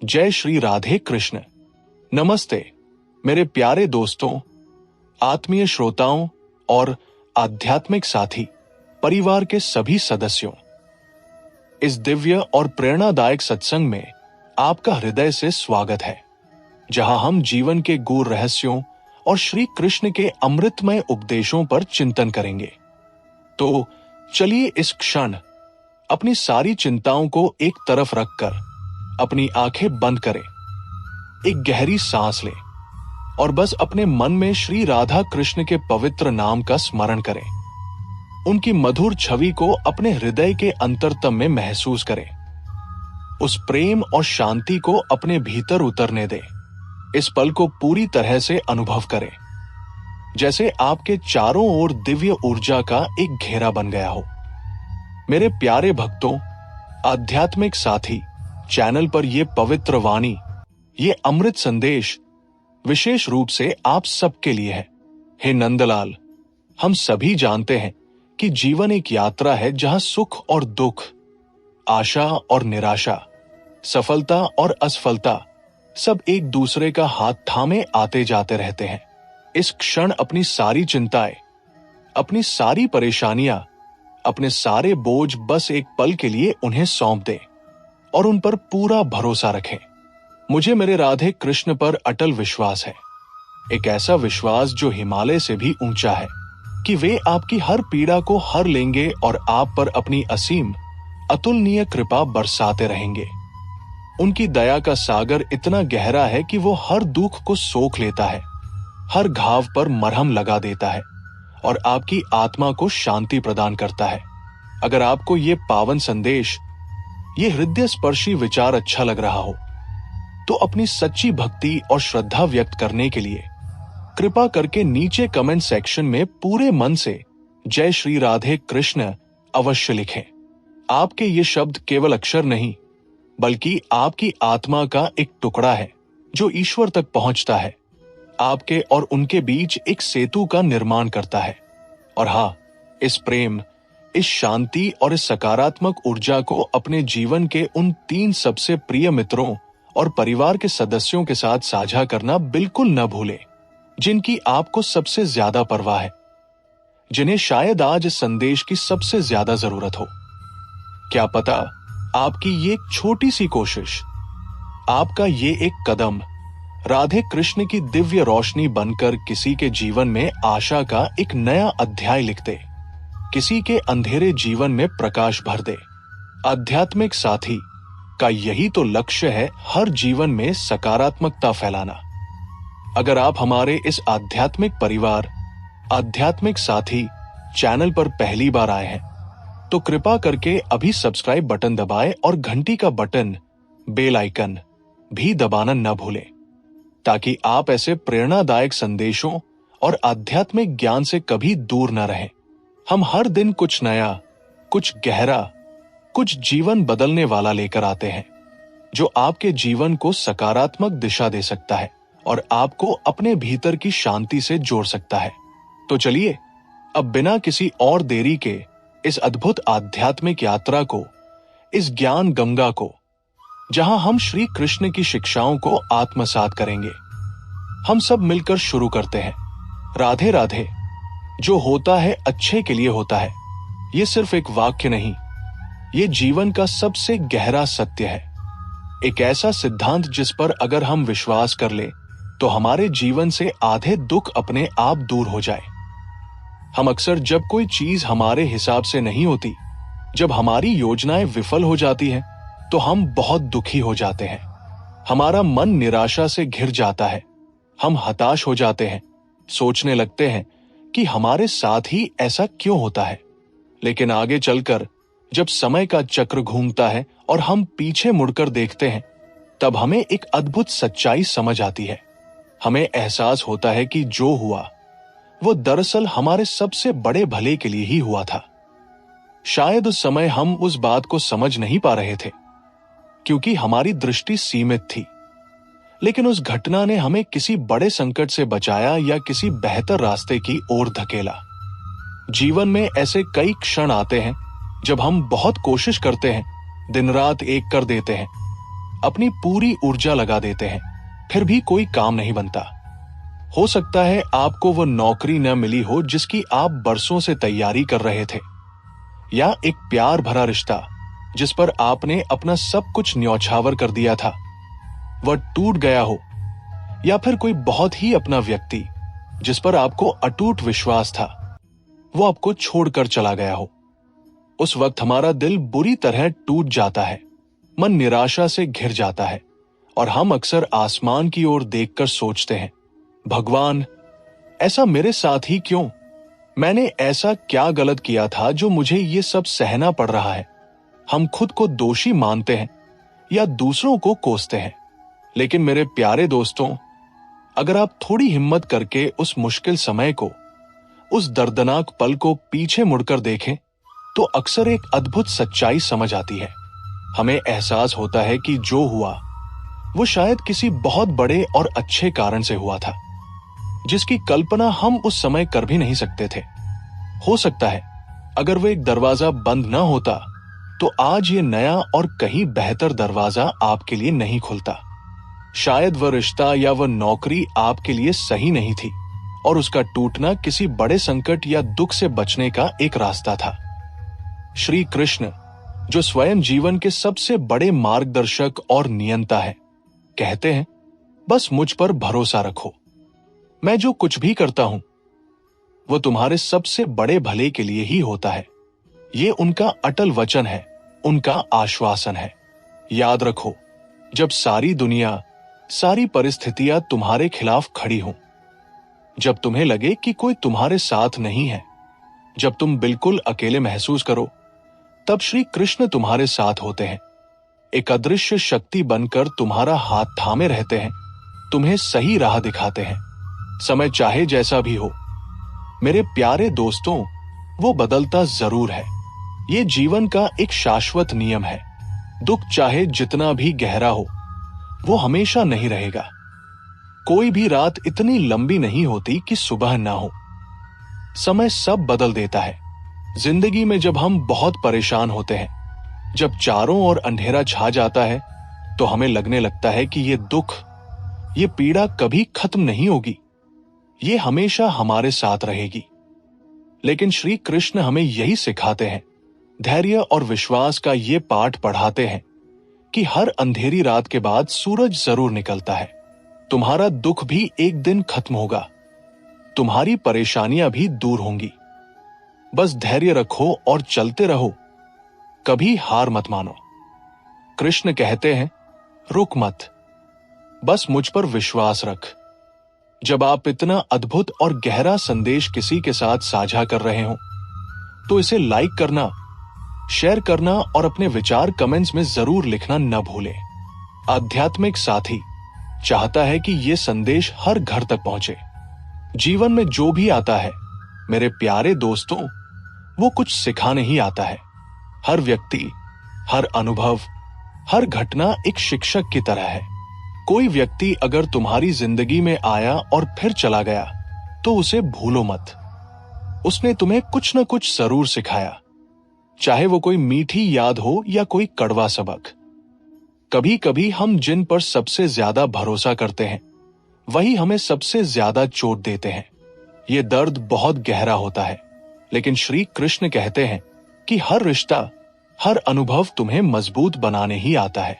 जय श्री राधे कृष्ण। नमस्ते मेरे प्यारे दोस्तों, आत्मीय श्रोताओं और आध्यात्मिक साथी, परिवार के सभी सदस्यों। इस दिव्य और प्रेरणादायक सत्संग में आपका हृदय से स्वागत है, जहां हम जीवन के गूढ़ रहस्यों और श्री कृष्ण के अमृतमय उपदेशों पर चिंतन करेंगे। तो चलिए इस क्षण अपनी सारी चिंताओं को एक तरफ रखकर अपनी आंखें बंद करें, एक गहरी सांस लें और बस अपने मन में श्री राधा कृष्ण के पवित्र नाम का स्मरण करें। उनकी मधुर छवि को अपने हृदय के अंतरतम में महसूस करें। उस प्रेम और शांति को अपने भीतर उतरने दें। इस पल को पूरी तरह से अनुभव करें, जैसे आपके चारों ओर दिव्य ऊर्जा का एक घेरा बन गया हो। मेरे प्यारे भक्तों, आध्यात्मिक साथी, चैनल पर ये पवित्र वाणी, ये अमृत संदेश विशेष रूप से आप सबके लिए है। हे नंदलाल, हम सभी जानते हैं कि जीवन एक यात्रा है जहां सुख और दुख, आशा और निराशा, सफलता और असफलता सब एक दूसरे का हाथ थामे आते जाते रहते हैं। इस क्षण अपनी सारी चिंताएं, अपनी सारी परेशानियां, अपने सारे बोझ बस एक पल के लिए उन्हें सौंप दें और उन पर पूरा भरोसा रखें। मुझे मेरे राधे कृष्ण पर अटल विश्वास है, एक ऐसा विश्वास जो हिमालय से भी ऊंचा है, कि वे आपकी हर पीड़ा को हर लेंगे और आप पर अपनी असीम अतुलनीय कृपा बरसाते रहेंगे। उनकी दया का सागर इतना गहरा है कि वो हर दुख को सोख लेता है, हर घाव पर मरहम लगा देता है और आपकी आत्मा को शांति प्रदान करता है। अगर आपको ये पावन संदेश, ये हृदय स्पर्शी विचार अच्छा लग रहा हो, तो अपनी सच्ची भक्ति और श्रद्धा व्यक्त करने के लिए कृपा करके नीचे कमेंट सेक्शन में पूरे मन से जय श्री राधे कृष्ण अवश्य लिखें। आपके ये शब्द केवल अक्षर नहीं, बल्कि आपकी आत्मा का एक टुकड़ा है जो ईश्वर तक पहुंचता है, आपके और उनके बीच एक सेतु का निर्माण करता है। और हाँ, इस प्रेम, इस शांति और इस सकारात्मक ऊर्जा को अपने जीवन के उन 3 सबसे प्रिय मित्रों और परिवार के सदस्यों के साथ साझा करना बिल्कुल न भूलें, जिनकी आपको सबसे ज्यादा परवाह है, जिन्हें शायद आज इस संदेश की सबसे ज्यादा जरूरत हो। क्या पता आपकी ये एक छोटी सी कोशिश, आपका ये एक कदम राधे कृष्ण की दिव्य रोशनी बनकर किसी के जीवन में आशा का एक नया अध्याय लिख दे, किसी के अंधेरे जीवन में प्रकाश भर दे। आध्यात्मिक साथी का यही तो लक्ष्य है, हर जीवन में सकारात्मकता फैलाना। अगर आप हमारे इस आध्यात्मिक परिवार, आध्यात्मिक साथी चैनल पर पहली बार आए हैं, तो कृपा करके अभी सब्सक्राइब बटन दबाएं और घंटी का बटन, बेल आइकन भी दबाना न भूलें, ताकि आप ऐसे प्रेरणादायक संदेशों और आध्यात्मिक ज्ञान से कभी दूर न रहें। हम हर दिन कुछ नया, कुछ गहरा, कुछ जीवन बदलने वाला लेकर आते हैं, जो आपके जीवन को सकारात्मक दिशा दे सकता है और आपको अपने भीतर की शांति से जोड़ सकता है। तो चलिए अब बिना किसी और देरी के इस अद्भुत आध्यात्मिक यात्रा को, इस ज्ञान गंगा को, जहां हम श्री कृष्ण की शिक्षाओं को आत्मसात करेंगे, हम सब मिलकर शुरू करते हैं। राधे राधे। जो होता है अच्छे के लिए होता है, ये सिर्फ एक वाक्य नहीं, ये जीवन का सबसे गहरा सत्य है। एक ऐसा सिद्धांत जिस पर अगर हम विश्वास कर ले तो हमारे जीवन से आधे दुख अपने आप दूर हो जाए। हम अक्सर जब कोई चीज हमारे हिसाब से नहीं होती, जब हमारी योजनाएं विफल हो जाती हैं, तो हम बहुत दुखी हो जाते हैं। हमारा मन निराशा से घिर जाता है, हम हताश हो जाते हैं, सोचने लगते हैं कि हमारे साथ ही ऐसा क्यों होता है। लेकिन आगे चलकर जब समय का चक्र घूमता है और हम पीछे मुड़कर देखते हैं, तब हमें एक अद्भुत सच्चाई समझ आती है। हमें एहसास होता है कि जो हुआ वो दरअसल हमारे सबसे बड़े भले के लिए ही हुआ था। शायद उस समय हम उस बात को समझ नहीं पा रहे थे, क्योंकि हमारी दृष्टि सीमित थी, लेकिन उस घटना ने हमें किसी बड़े संकट से बचाया या किसी बेहतर रास्ते की ओर धकेला। जीवन में ऐसे कई क्षण आते हैं जब हम बहुत कोशिश करते हैं, दिन रात एक कर देते हैं, अपनी पूरी ऊर्जा लगा देते हैं, फिर भी कोई काम नहीं बनता। हो सकता है आपको वो नौकरी न मिली हो जिसकी आप बरसों से तैयारी कर रहे थे, या एक प्यार भरा रिश्ता जिस पर आपने अपना सब कुछ न्यौछावर कर दिया था वह टूट गया हो, या फिर कोई बहुत ही अपना व्यक्ति जिस पर आपको अटूट विश्वास था वो आपको छोड़कर चला गया हो। उस वक्त हमारा दिल बुरी तरह टूट जाता है, मन निराशा से घिर जाता है और हम अक्सर आसमान की ओर देखकर सोचते हैं, भगवान, ऐसा मेरे साथ ही क्यों? मैंने ऐसा क्या गलत किया था जो मुझे ये सब सहना पड़ रहा है? हम खुद को दोषी मानते हैं या दूसरों को कोसते हैं। लेकिन मेरे प्यारे दोस्तों, अगर आप थोड़ी हिम्मत करके उस मुश्किल समय को, उस दर्दनाक पल को पीछे मुड़कर देखें तो अक्सर एक अद्भुत सच्चाई समझ आती है। हमें एहसास होता है कि जो हुआ वो शायद किसी बहुत बड़े और अच्छे कारण से हुआ था, जिसकी कल्पना हम उस समय कर भी नहीं सकते थे। हो सकता है अगर वो एक दरवाजा बंद न होता तो आज ये नया और कहीं बेहतर दरवाजा आपके लिए नहीं खुलता। शायद वह रिश्ता या वह नौकरी आपके लिए सही नहीं थी और उसका टूटना किसी बड़े संकट या दुख से बचने का एक रास्ता था। श्री कृष्ण, जो स्वयं जीवन के सबसे बड़े मार्गदर्शक और नियंता है, कहते हैं, बस मुझ पर भरोसा रखो। मैं जो कुछ भी करता हूं वो तुम्हारे सबसे बड़े भले के लिए ही होता है। ये उनका अटल वचन है, उनका आश्वासन है। याद रखो, जब सारी दुनिया, सारी परिस्थितियां तुम्हारे खिलाफ खड़ी हों, जब तुम्हें लगे कि कोई तुम्हारे साथ नहीं है, जब तुम बिल्कुल अकेले महसूस करो, तब श्री कृष्ण तुम्हारे साथ होते हैं। एक अदृश्य शक्ति बनकर तुम्हारा हाथ थामे रहते हैं, तुम्हें सही राह दिखाते हैं। समय चाहे जैसा भी हो मेरे प्यारे दोस्तों, वो बदलता जरूर है। ये जीवन का एक शाश्वत नियम है। दुख चाहे जितना भी गहरा हो वो हमेशा नहीं रहेगा। कोई भी रात इतनी लंबी नहीं होती कि सुबह ना हो। समय सब बदल देता है। जिंदगी में जब हम बहुत परेशान होते हैं, जब चारों ओर अंधेरा छा जाता है, तो हमें लगने लगता है कि ये दुख, ये पीड़ा कभी खत्म नहीं होगी, ये हमेशा हमारे साथ रहेगी। लेकिन श्री कृष्ण हमें यही सिखाते हैं, धैर्य और विश्वास का ये पाठ पढ़ाते हैं कि हर अंधेरी रात के बाद सूरज जरूर निकलता है। तुम्हारा दुख भी एक दिन खत्म होगा, तुम्हारी परेशानियां भी दूर होंगी। बस धैर्य रखो और चलते रहो, कभी हार मत मानो। कृष्ण कहते हैं, रुक मत, बस मुझ पर विश्वास रख। जब आप इतना अद्भुत और गहरा संदेश किसी के साथ साझा कर रहे हो तो इसे लाइक करना, शेयर करना और अपने विचार कमेंट्स में जरूर लिखना न भूलें। आध्यात्मिक साथी चाहता है कि ये संदेश हर घर तक पहुंचे। जीवन में जो भी आता है मेरे प्यारे दोस्तों, वो कुछ सिखाने ही आता है। हर व्यक्ति, हर अनुभव, हर घटना एक शिक्षक की तरह है। कोई व्यक्ति अगर तुम्हारी जिंदगी में आया और फिर चला गया तो उसे भूलो मत। उसने तुम्हें कुछ न कुछ जरूर सिखाया, चाहे वो कोई मीठी याद हो या कोई कड़वा सबक। कभी कभी हम जिन पर सबसे ज्यादा भरोसा करते हैं वही हमें सबसे ज्यादा चोट देते हैं। ये दर्द बहुत गहरा होता है, लेकिन श्री कृष्ण कहते हैं कि हर रिश्ता, हर अनुभव तुम्हें मजबूत बनाने ही आता है।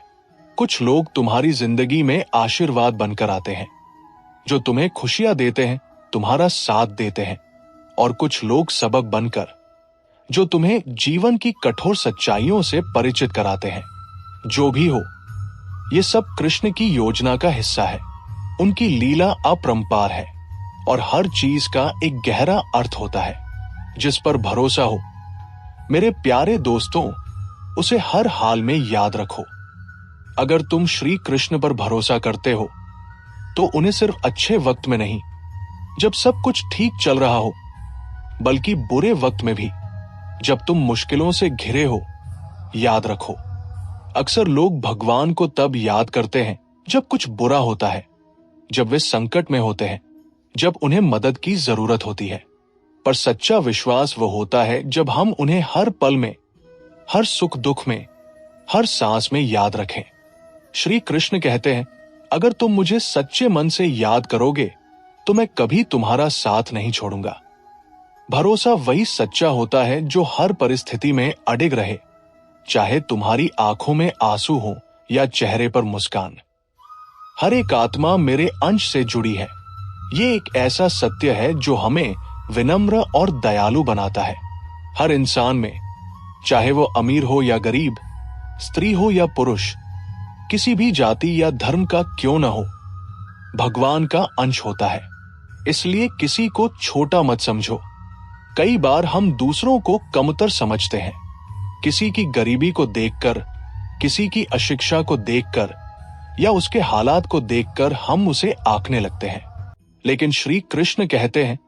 कुछ लोग तुम्हारी जिंदगी में आशीर्वाद बनकर आते हैं, जो तुम्हें खुशियां देते हैं, तुम्हारा साथ देते हैं, और कुछ लोग सबक बनकर, जो तुम्हें जीवन की कठोर सच्चाइयों से परिचित कराते हैं। जो भी हो, ये सब कृष्ण की योजना का हिस्सा है। उनकी लीला अपरंपार है और हर चीज का एक गहरा अर्थ होता है। जिस पर भरोसा हो मेरे प्यारे दोस्तों, उसे हर हाल में याद रखो। अगर तुम श्री कृष्ण पर भरोसा करते हो तो उन्हें सिर्फ अच्छे वक्त में नहीं, जब सब कुछ ठीक चल रहा हो, बल्कि बुरे वक्त में भी, जब तुम मुश्किलों से घिरे हो, याद रखो। अक्सर लोग भगवान को तब याद करते हैं जब कुछ बुरा होता है, जब वे संकट में होते हैं, जब उन्हें मदद की जरूरत होती है। पर सच्चा विश्वास वो होता है जब हम उन्हें हर पल में, हर सुख दुख में, हर सांस में याद रखें। श्री कृष्ण कहते हैं, अगर तुम मुझे सच्चे मन से याद करोगे तो मैं कभी तुम्हारा साथ नहीं छोड़ूंगा। भरोसा वही सच्चा होता है जो हर परिस्थिति में अडिग रहे, चाहे तुम्हारी आंखों में आंसू हो या चेहरे पर मुस्कान। हर एक आत्मा मेरे अंश से जुड़ी है। ये एक ऐसा सत्य है जो हमें विनम्र और दयालु बनाता है। हर इंसान में, चाहे वो अमीर हो या गरीब, स्त्री हो या पुरुष, किसी भी जाति या धर्म का क्यों न हो, भगवान का अंश होता है। इसलिए किसी को छोटा मत समझो। कई बार हम दूसरों को कमतर समझते हैं। किसी की गरीबी को देखकर, किसी की अशिक्षा को देखकर या उसके हालात को देखकर हम उसे आंकने लगते हैं। लेकिन श्री कृष्ण कहते हैं,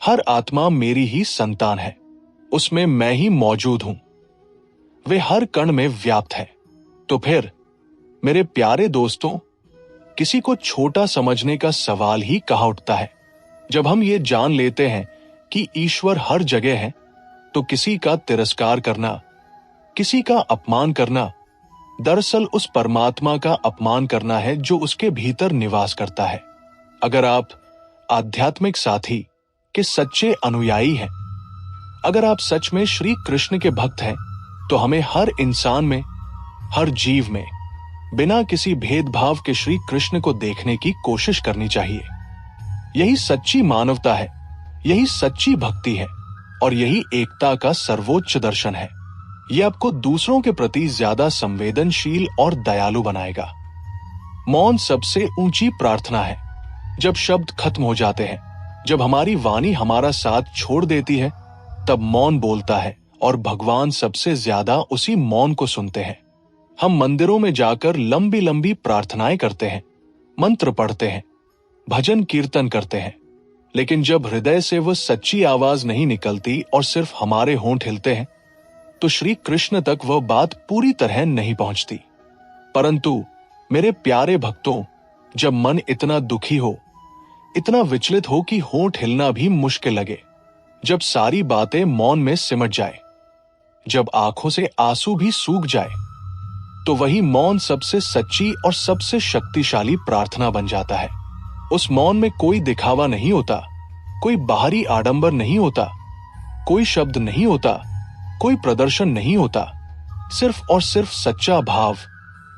हर आत्मा मेरी ही संतान है, उसमें मैं ही मौजूद हूं। वे हर कण में व्याप्त है। तो फिर मेरे प्यारे दोस्तों, किसी को छोटा समझने का सवाल ही कहाँ उठता है। जब हम ये जान लेते हैं कि ईश्वर हर जगह है, तो किसी का तिरस्कार करना, किसी का अपमान करना, दरअसल उस परमात्मा का अपमान करना है जो उसके भीतर निवास करता है। अगर आप आध्यात्मिक साथी के सच्चे अनुयायी हैं, अगर आप सच में श्री कृष्ण के भक्त हैं, तो हमें हर इंसान में, हर जीव में बिना किसी भेदभाव के श्री कृष्ण को देखने की कोशिश करनी चाहिए। यही सच्ची मानवता है, यही सच्ची भक्ति है और यही एकता का सर्वोच्च दर्शन है। यह आपको दूसरों के प्रति ज्यादा संवेदनशील और दयालु बनाएगा। मौन सबसे ऊंची प्रार्थना है। जब शब्द खत्म हो जाते हैं, जब हमारी वाणी हमारा साथ छोड़ देती है, तब मौन बोलता है और भगवान सबसे ज्यादा उसी मौन को सुनते हैं। हम मंदिरों में जाकर लंबी लंबी प्रार्थनाएं करते हैं, मंत्र पढ़ते हैं, भजन कीर्तन करते हैं, लेकिन जब हृदय से वह सच्ची आवाज नहीं निकलती और सिर्फ हमारे होंठ हिलते हैं, तो श्री कृष्ण तक वह बात पूरी तरह नहीं पहुंचती। परंतु मेरे प्यारे भक्तों, जब मन इतना दुखी हो, इतना विचलित हो कि होंठ हिलना भी मुश्किल लगे, जब सारी बातें मौन में सिमट जाए, जब आंखों से आंसू भी सूख जाए, तो वही मौन सबसे सच्ची और सबसे शक्तिशाली प्रार्थना बन जाता है। उस मौन में कोई दिखावा नहीं होता, कोई बाहरी आडंबर नहीं होता, कोई शब्द नहीं होता, कोई प्रदर्शन नहीं होता, सिर्फ और सिर्फ सच्चा भाव,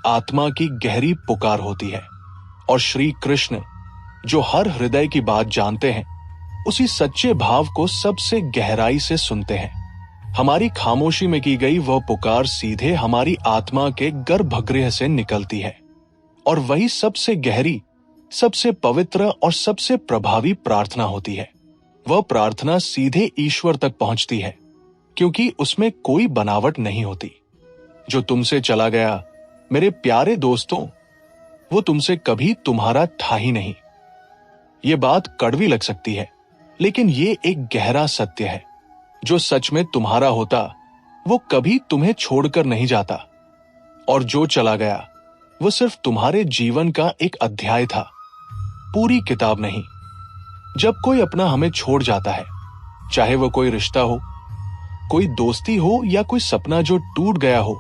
आत्मा की गहरी पुकार होती है। और श्री कृष्ण, जो हर हृदय की बात जानते हैं, उसी सच्चे भाव को सबसे गहराई से सुनते हैं। हमारी खामोशी में की गई वह पुकार सीधे हमारी आत्मा के गर्भगृह से निकलती है, और वही सबसे गहरी, सबसे पवित्र और सबसे प्रभावी प्रार्थना होती है। वह प्रार्थना सीधे ईश्वर तक पहुंचती है, क्योंकि उसमें कोई बनावट नहीं होती। जो तुमसे चला गया, मेरे प्यारे दोस्तों, वो तुमसे कभी तुम्हारा था ही नहीं। ये बात कड़वी लग सकती है, लेकिन ये एक गहरा सत्य है। जो सच में तुम्हारा होता, वो कभी तुम्हें छोड़कर नहीं जाता, और जो चला गया, वो सिर्फ तुम्हारे जीवन का एक अध्याय था, पूरी किताब नहीं। जब कोई अपना हमें छोड़ जाता है, चाहे वो कोई रिश्ता हो, कोई दोस्ती हो या कोई सपना जो टूट गया हो,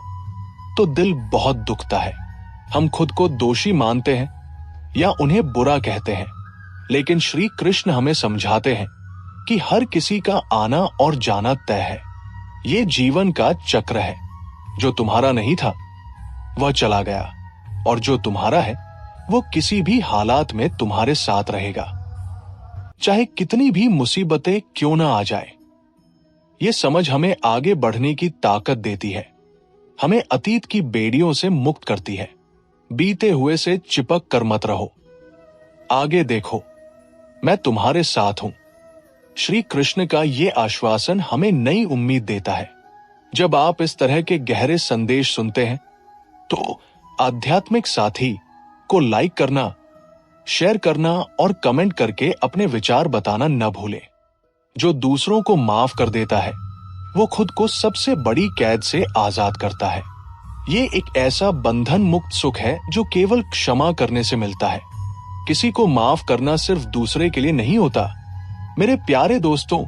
तो दिल बहुत दुखता है। हम खुद को दोषी मानते हैं या उन्हें बुरा कहते हैं, लेकिन श्री कृष्ण हमें समझाते हैं कि हर किसी का आना और जाना तय है। ये जीवन का चक्र है। जो तुम्हारा नहीं था, वह चला गया, और जो तुम्हारा है, वो किसी भी हालात में तुम्हारे साथ रहेगा, चाहे कितनी भी मुसीबतें क्यों ना आ जाए। ये समझ हमें आगे बढ़ने की ताकत देती है, हमें अतीत की बेड़ियों से मुक्त करती है। बीते हुए से चिपक कर मत रहो, आगे देखो, मैं तुम्हारे साथ हूं। श्री कृष्ण का ये आश्वासन हमें नई उम्मीद देता है। जब आप इस तरह के गहरे संदेश सुनते हैं, तो आध्यात्मिक साथी को लाइक करना, शेयर करना और कमेंट करके अपने विचार बताना न भूलें। जो दूसरों को माफ कर देता है, वो खुद को सबसे बड़ी कैद से आजाद करता है। ये एक ऐसा बंधन मुक्त सुख है जो केवल क्षमा करने से मिलता है। किसी को माफ करना सिर्फ दूसरे के लिए नहीं होता। मेरे प्यारे दोस्तों,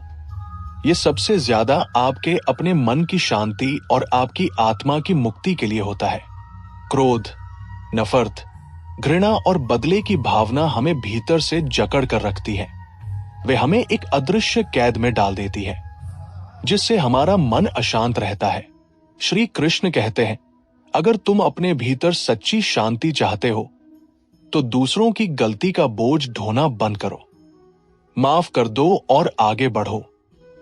ये सबसे ज्यादा आपके अपने मन की शांति और आपकी आत्मा की मुक्ति के लिए होता है। क्रोध, नफरत, घृणा और बदले की भावना हमें भीतर से जकड़ कर रखती है। वे हमें एक अदृश्य कैद में डाल देती है, जिससे हमारा मन अशांत रहता है। श्री कृष्ण कहते हैं, अगर तुम अपने भीतर सच्ची शांति चाहते हो तो दूसरों की गलती का बोझ ढोना बंद करो, माफ कर दो और आगे बढ़ो।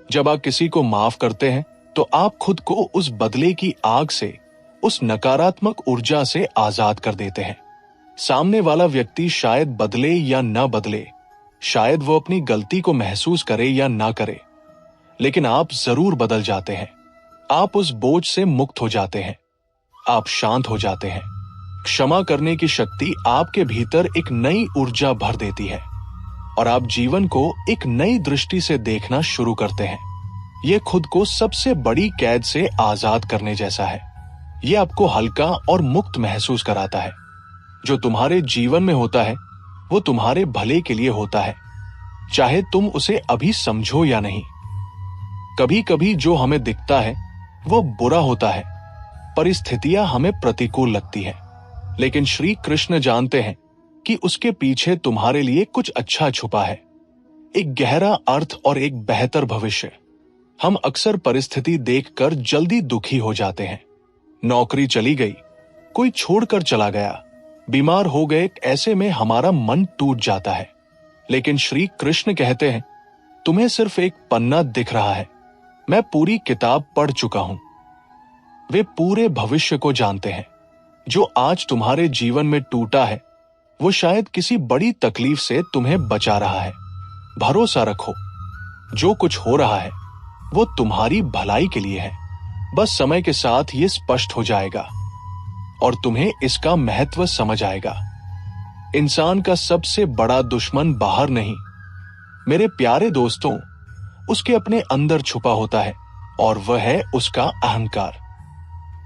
जब आप किसी को माफ करते हैं तो आप खुद को उस बदले की आग से, उस नकारात्मक ऊर्जा से आजाद कर देते हैं। सामने वाला व्यक्ति शायद बदले या न बदले, शायद वो अपनी गलती को महसूस करे या ना करे, लेकिन आप जरूर बदल जाते हैं। आप उस बोझ से मुक्त हो जाते हैं, आप शांत हो जाते हैं। क्षमा करने की शक्ति आपके भीतर एक नई ऊर्जा भर देती है और आप जीवन को एक नई दृष्टि से देखना शुरू करते हैं। यह खुद को सबसे बड़ी कैद से आजाद करने जैसा है। यह आपको हल्का और मुक्त महसूस कराता है। जो तुम्हारे जीवन में होता है वो तुम्हारे भले के लिए होता है, चाहे तुम उसे अभी समझो या नहीं। कभी कभी जो हमें दिखता है वो बुरा होता है, परिस्थितियां हमें प्रतिकूल लगती है, लेकिन श्री कृष्ण जानते हैं कि उसके पीछे तुम्हारे लिए कुछ अच्छा छुपा है, एक गहरा अर्थ और एक बेहतर भविष्य। हम अक्सर परिस्थिति देखकर जल्दी दुखी हो जाते हैं। नौकरी चली गई, कोई छोड़कर चला गया, बीमार हो गए, ऐसे में हमारा मन टूट जाता है। लेकिन श्री कृष्ण कहते हैं, तुम्हें सिर्फ एक पन्ना दिख रहा है, मैं पूरी किताब पढ़ चुका हूं। वे पूरे भविष्य को जानते हैं। जो आज तुम्हारे जीवन में टूटा है वो शायद किसी बड़ी तकलीफ से तुम्हें बचा रहा है। भरोसा रखो, जो कुछ हो रहा है वो तुम्हारी भलाई के लिए है। बस समय के साथ ये स्पष्ट हो जाएगा और तुम्हें इसका महत्व समझ आएगा। इंसान का सबसे बड़ा दुश्मन बाहर नहीं, मेरे प्यारे दोस्तों, उसके अपने अंदर छुपा होता है और वह है उसका अहंकार।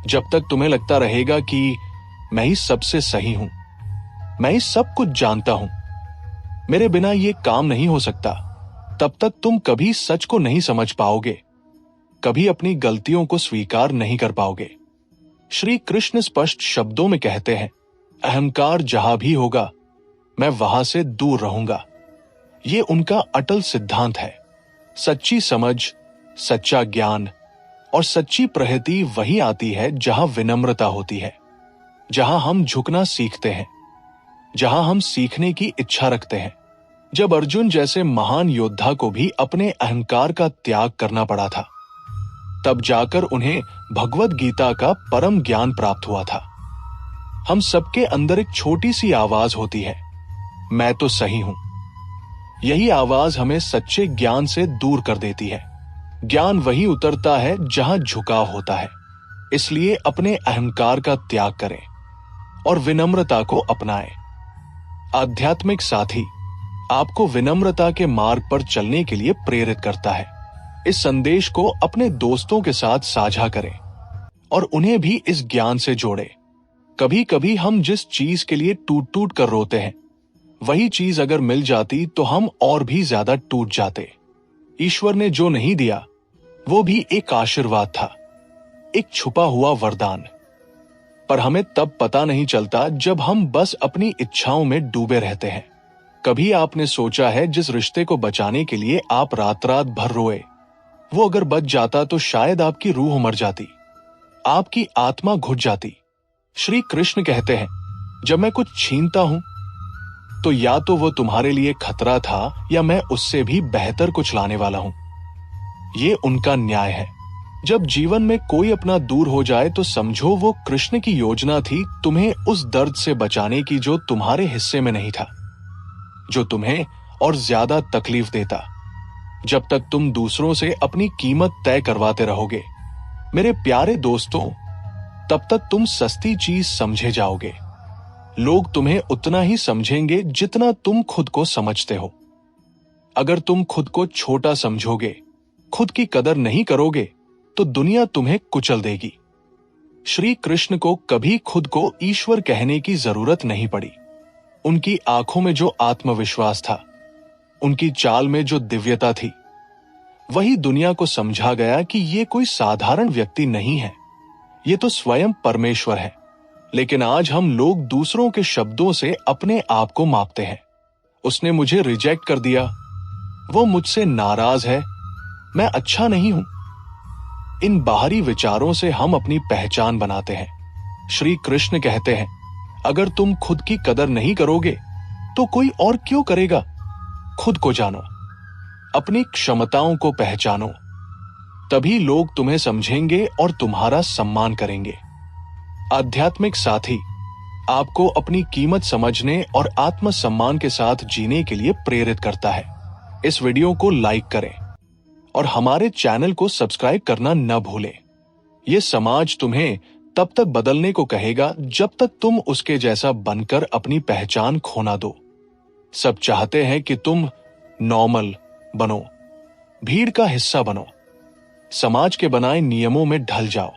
जब तक तुम्हें लगता रहेगा कि मैं ही सबसे सही हूं, मैं ही सब कुछ जानता हूं, मेरे बिना ये काम नहीं हो सकता, तब तक तुम कभी सच को नहीं समझ पाओगे, कभी अपनी गलतियों को स्वीकार नहीं कर पाओगे। श्री कृष्ण स्पष्ट शब्दों में कहते हैं, अहंकार जहां भी होगा मैं वहां से दूर रहूंगा। ये उनका अटल सिद्धांत है। सच्ची समझ, सच्चा ज्ञान और सच्ची प्रगति वही आती है जहां विनम्रता होती है, जहां हम झुकना सीखते हैं, जहां हम सीखने की इच्छा रखते हैं। जब अर्जुन जैसे महान योद्धा को भी अपने अहंकार का त्याग करना पड़ा था, तब जाकर उन्हें भगवद गीता का परम ज्ञान प्राप्त हुआ था। हम सबके अंदर एक छोटी सी आवाज होती है, मैं तो सही हूं। यही आवाज हमें सच्चे ज्ञान से दूर कर देती है। ज्ञान वही उतरता है जहां झुकाव होता है। इसलिए अपने अहंकार का त्याग करें और विनम्रता को अपनाएं। आध्यात्मिक साथी आपको विनम्रता के मार्ग पर चलने के लिए प्रेरित करता है। इस संदेश को अपने दोस्तों के साथ साझा करें और उन्हें भी इस ज्ञान से जोड़ें। कभी कभी हम जिस चीज के लिए टूट टूट कर रोते हैं, वही चीज अगर मिल जाती तो हम और भी ज्यादा टूट जाते। ईश्वर ने जो नहीं दिया वो भी एक आशीर्वाद था, एक छुपा हुआ वरदान। पर हमें तब पता नहीं चलता जब हम बस अपनी इच्छाओं में डूबे रहते हैं। कभी आपने सोचा है जिस रिश्ते को बचाने के लिए आप रात रात भर रोए, वो अगर बच जाता तो शायद आपकी रूह मर जाती, आपकी आत्मा घुट जाती। श्री कृष्ण कहते हैं, जब मैं कुछ छीनता हूं तो या तो वो तुम्हारे लिए खतरा था या मैं उससे भी बेहतर कुछ लाने वाला हूं। ये उनका न्याय है। जब जीवन में कोई अपना दूर हो जाए तो समझो वो कृष्ण की योजना थी तुम्हें उस दर्द से बचाने की जो तुम्हारे हिस्से में नहीं था, जो तुम्हें और ज्यादा तकलीफ देता। जब तक तुम दूसरों से अपनी कीमत तय करवाते रहोगे, मेरे प्यारे दोस्तों, तब तक तुम सस्ती चीज समझे जाओगे। लोग तुम्हें उतना ही समझेंगे जितना तुम खुद को समझते हो। अगर तुम खुद को छोटा समझोगे, खुद की कदर नहीं करोगे, तो दुनिया तुम्हें कुचल देगी। श्री कृष्ण को कभी खुद को ईश्वर कहने की जरूरत नहीं पड़ी। उनकी आंखों में जो आत्मविश्वास था, उनकी चाल में जो दिव्यता थी, वही दुनिया को समझा गया कि ये कोई साधारण व्यक्ति नहीं है, ये तो स्वयं परमेश्वर है। लेकिन आज हम लोग दूसरों के शब्दों से अपने आप को मापते हैं। उसने मुझे रिजेक्ट कर दिया, वो मुझसे नाराज है, मैं अच्छा नहीं हूं। इन बाहरी विचारों से हम अपनी पहचान बनाते हैं। श्री कृष्ण कहते हैं, अगर तुम खुद की कदर नहीं करोगे तो कोई और क्यों करेगा। खुद को जानो, अपनी क्षमताओं को पहचानो, तभी लोग तुम्हें समझेंगे और तुम्हारा सम्मान करेंगे। आध्यात्मिक साथी आपको अपनी कीमत समझने और आत्मसम्मान के साथ जीने के लिए प्रेरित करता है। इस वीडियो को लाइक करें और हमारे चैनल को सब्सक्राइब करना न भूलें। यह समाज तुम्हें तब तक बदलने को कहेगा जब तक तुम उसके जैसा बनकर अपनी पहचान खो ना दो। सब चाहते हैं कि तुम नॉर्मल बनो, भीड़ का हिस्सा बनो, समाज के बनाए नियमों में ढल जाओ।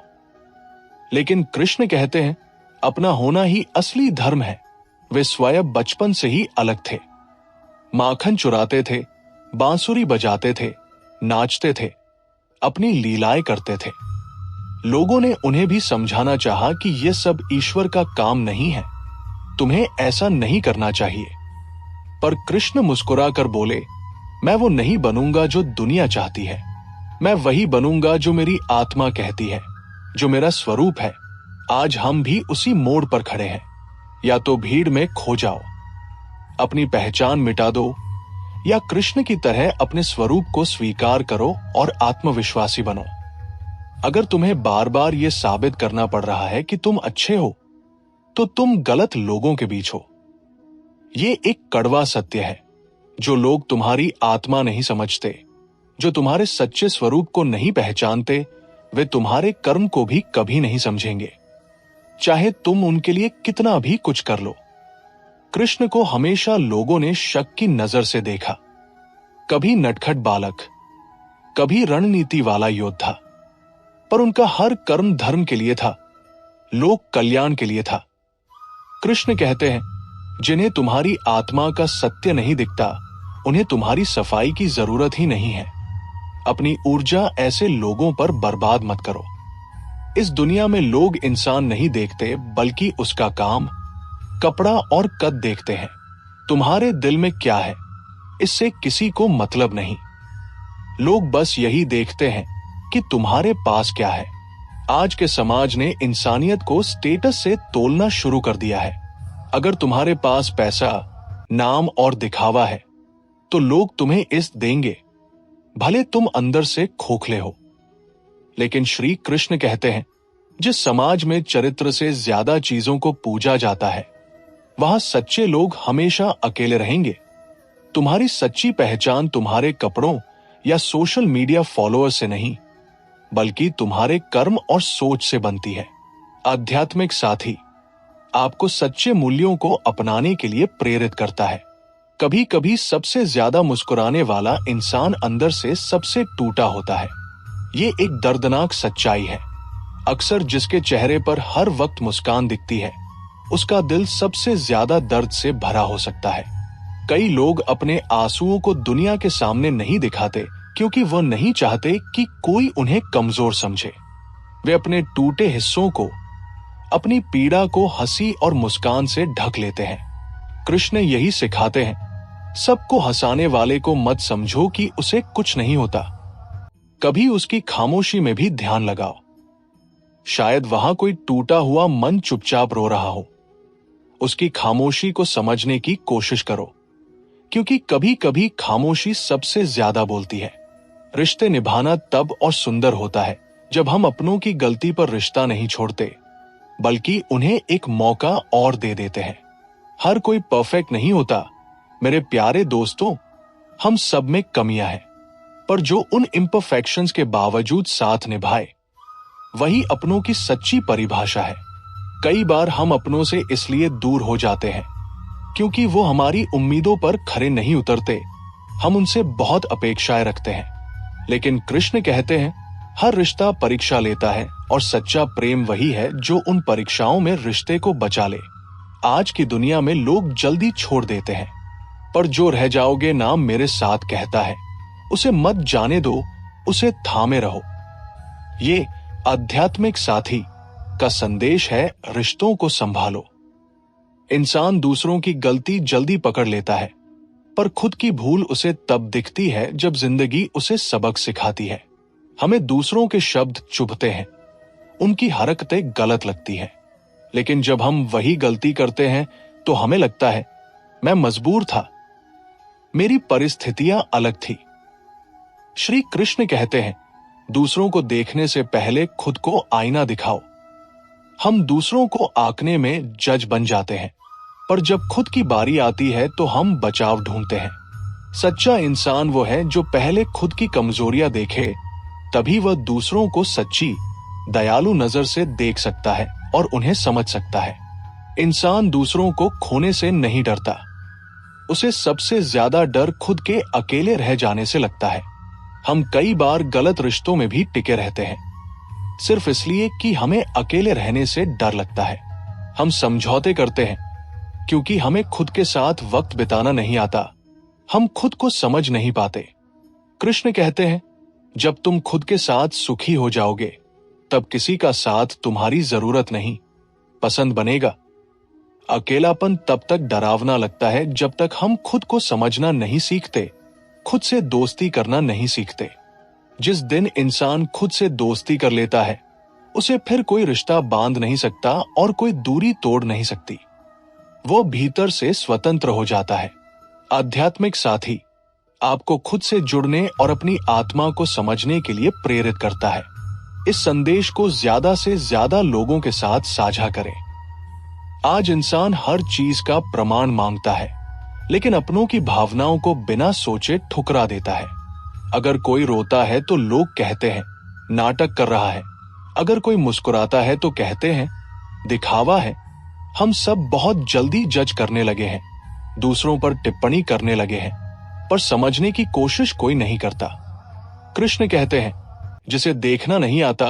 लेकिन कृष्ण कहते हैं, अपना होना ही असली धर्म है। वे स्वयं बचपन से ही अलग थे, माखन चुराते थे, बांसुरी बजाते थे, नाचते थे, अपनी लीलाएं करते थे। लोगों ने उन्हें भी समझाना चाहा कि यह सब ईश्वर का काम नहीं है, तुम्हें ऐसा नहीं करना चाहिए। पर कृष्ण मुस्कुराकर बोले, मैं वो नहीं बनूंगा जो दुनिया चाहती है, मैं वही बनूंगा जो मेरी आत्मा कहती है, जो मेरा स्वरूप है। आज हम भी उसी मोड़ पर खड़े हैं। या तो भीड़ में खो जाओ, अपनी पहचान मिटा दो, या कृष्ण की तरह अपने स्वरूप को स्वीकार करो और आत्मविश्वासी बनो। अगर तुम्हें बार बार यह साबित करना पड़ रहा है कि तुम अच्छे हो, तो तुम गलत लोगों के बीच हो। ये एक कड़वा सत्य है। जो लोग तुम्हारी आत्मा नहीं समझते, जो तुम्हारे सच्चे स्वरूप को नहीं पहचानते, वे तुम्हारे कर्म को भी कभी नहीं समझेंगे, चाहे तुम उनके लिए कितना भी कुछ कर लो। कृष्ण को हमेशा लोगों ने शक की नजर से देखा, कभी नटखट बालक, कभी रणनीति वाला योद्धा, पर उनका हर कर्म धर्म के लिए था, लोक कल्याण के लिए था। कृष्ण कहते हैं, जिन्हें तुम्हारी आत्मा का सत्य नहीं दिखता, उन्हें तुम्हारी सफाई की जरूरत ही नहीं है। अपनी ऊर्जा ऐसे लोगों पर बर्बाद मत करो। इस दुनिया में लोग इंसान नहीं देखते, बल्कि उसका काम, कपड़ा और कद देखते हैं। तुम्हारे दिल में क्या है, इससे किसी को मतलब नहीं। लोग बस यही देखते हैं कि तुम्हारे पास क्या है। आज के समाज ने इंसानियत को स्टेटस से तोलना शुरू कर दिया है। अगर तुम्हारे पास पैसा, नाम और दिखावा है, तो लोग तुम्हें इस देंगे, भले तुम अंदर से खोखले हो। लेकिन श्री कृष्ण कहते हैं, जिस समाज में चरित्र से ज्यादा चीजों को पूजा जाता है, वहां सच्चे लोग हमेशा अकेले रहेंगे। तुम्हारी सच्ची पहचान तुम्हारे कपड़ों या सोशल मीडिया फॉलोअर्स से नहीं, बल्कि तुम्हारे कर्म और सोच से बनती है। आध्यात्मिक साथी आपको सच्चे मूल्यों को अपनाने के लिए प्रेरित करता है। कभी कभी सबसे ज्यादा मुस्कुराने वाला इंसान अंदर से सबसे टूटा होता है। ये एक दर्दनाक सच्चाई है। अक्सर जिसके चेहरे पर हर वक्त मुस्कान दिखती है, उसका दिल सबसे ज्यादा दर्द से भरा हो सकता है। कई लोग अपने आंसुओं को दुनिया के सामने नहीं दिखाते, क्योंकि वह नहीं चाहते कि कोई उन्हें कमजोर समझे। वे अपने टूटे हिस्सों को, अपनी पीड़ा को हंसी और मुस्कान से ढक लेते हैं। कृष्ण यही सिखाते हैं, सबको हंसाने वाले को मत समझो कि उसे कुछ नहीं होता। कभी उसकी खामोशी में भी ध्यान लगाओ। शायद वहां कोई टूटा हुआ मन चुपचाप रो रहा हो। उसकी खामोशी को समझने की कोशिश करो, क्योंकि कभी कभी खामोशी सबसे ज्यादा बोलती है। रिश्ते निभाना तब और सुंदर होता है जब हम अपनों की गलती पर रिश्ता नहीं छोड़ते, बल्कि उन्हें एक मौका और दे देते हैं। हर कोई परफेक्ट नहीं होता मेरे प्यारे दोस्तों, हम सब में कमियां हैं, पर जो उन इम्परफेक्शंस के बावजूद साथ निभाए, वही अपनों की सच्ची परिभाषा है। कई बार हम अपनों से इसलिए दूर हो जाते हैं क्योंकि वो हमारी उम्मीदों पर खरे नहीं उतरते। हम उनसे बहुत अपेक्षाएं रखते हैं, लेकिन कृष्ण कहते हैं, हर रिश्ता परीक्षा लेता है और सच्चा प्रेम वही है जो उन परीक्षाओं में रिश्ते को बचा ले। आज की दुनिया में लोग जल्दी छोड़ देते हैं, पर जो रह जाओगे नाम मेरे साथ कहता है, उसे मत जाने दो, उसे थामे रहो। ये आध्यात्मिक साथी का संदेश है रिश्तों को संभालो। इंसान दूसरों की गलती जल्दी पकड़ लेता है, पर खुद की भूल उसे तब दिखती है जब जिंदगी उसे सबक सिखाती है। हमें दूसरों के शब्द चुभते हैं, उनकी हरकतें गलत लगती हैं, लेकिन जब हम वही गलती करते हैं तो हमें लगता है मैं मजबूर था, मेरी परिस्थितियां अलग थी। श्री कृष्ण कहते हैं, दूसरों को देखने से पहले खुद को आईना दिखाओ। हम दूसरों को आंकने में जज बन जाते हैं, पर जब खुद की बारी आती है तो हम बचाव ढूंढते हैं। सच्चा इंसान वो है जो पहले खुद की कमजोरियां देखे, तभी वह दूसरों को सच्ची दयालु नजर से देख सकता है और उन्हें समझ सकता है। इंसान दूसरों को खोने से नहीं डरता, उसे सबसे ज्यादा डर खुद के अकेले रह जाने से लगता है। हम कई बार गलत रिश्तों में भी टिके रहते हैं, सिर्फ इसलिए कि हमें अकेले रहने से डर लगता है। हम समझौते करते हैं क्योंकि हमें खुद के साथ वक्त बिताना नहीं आता, हम खुद को समझ नहीं पाते। कृष्ण कहते हैं, जब तुम खुद के साथ सुखी हो जाओगे तब किसी का साथ तुम्हारी जरूरत नहीं पसंद बनेगा। अकेलापन तब तक डरावना लगता है जब तक हम खुद को समझना नहीं सीखते, खुद से दोस्ती करना नहीं सीखते। जिस दिन इंसान खुद से दोस्ती कर लेता है, उसे फिर कोई रिश्ता बांध नहीं सकता और कोई दूरी तोड़ नहीं सकती। वो भीतर से स्वतंत्र हो जाता है। आध्यात्मिक साथी आपको खुद से जुड़ने और अपनी आत्मा को समझने के लिए प्रेरित करता है। इस संदेश को ज्यादा से ज्यादा लोगों के साथ साझा करें। आज इंसान हर चीज का प्रमाण मांगता है, लेकिन अपनों की भावनाओं को बिना सोचे ठुकरा देता है। अगर कोई रोता है तो लोग कहते हैं नाटक कर रहा है, अगर कोई मुस्कुराता है तो कहते हैं दिखावा है। हम सब बहुत जल्दी जज करने लगे हैं, दूसरों पर टिप्पणी करने लगे हैं, पर समझने की कोशिश कोई नहीं करता। कृष्ण कहते हैं, जिसे देखना नहीं आता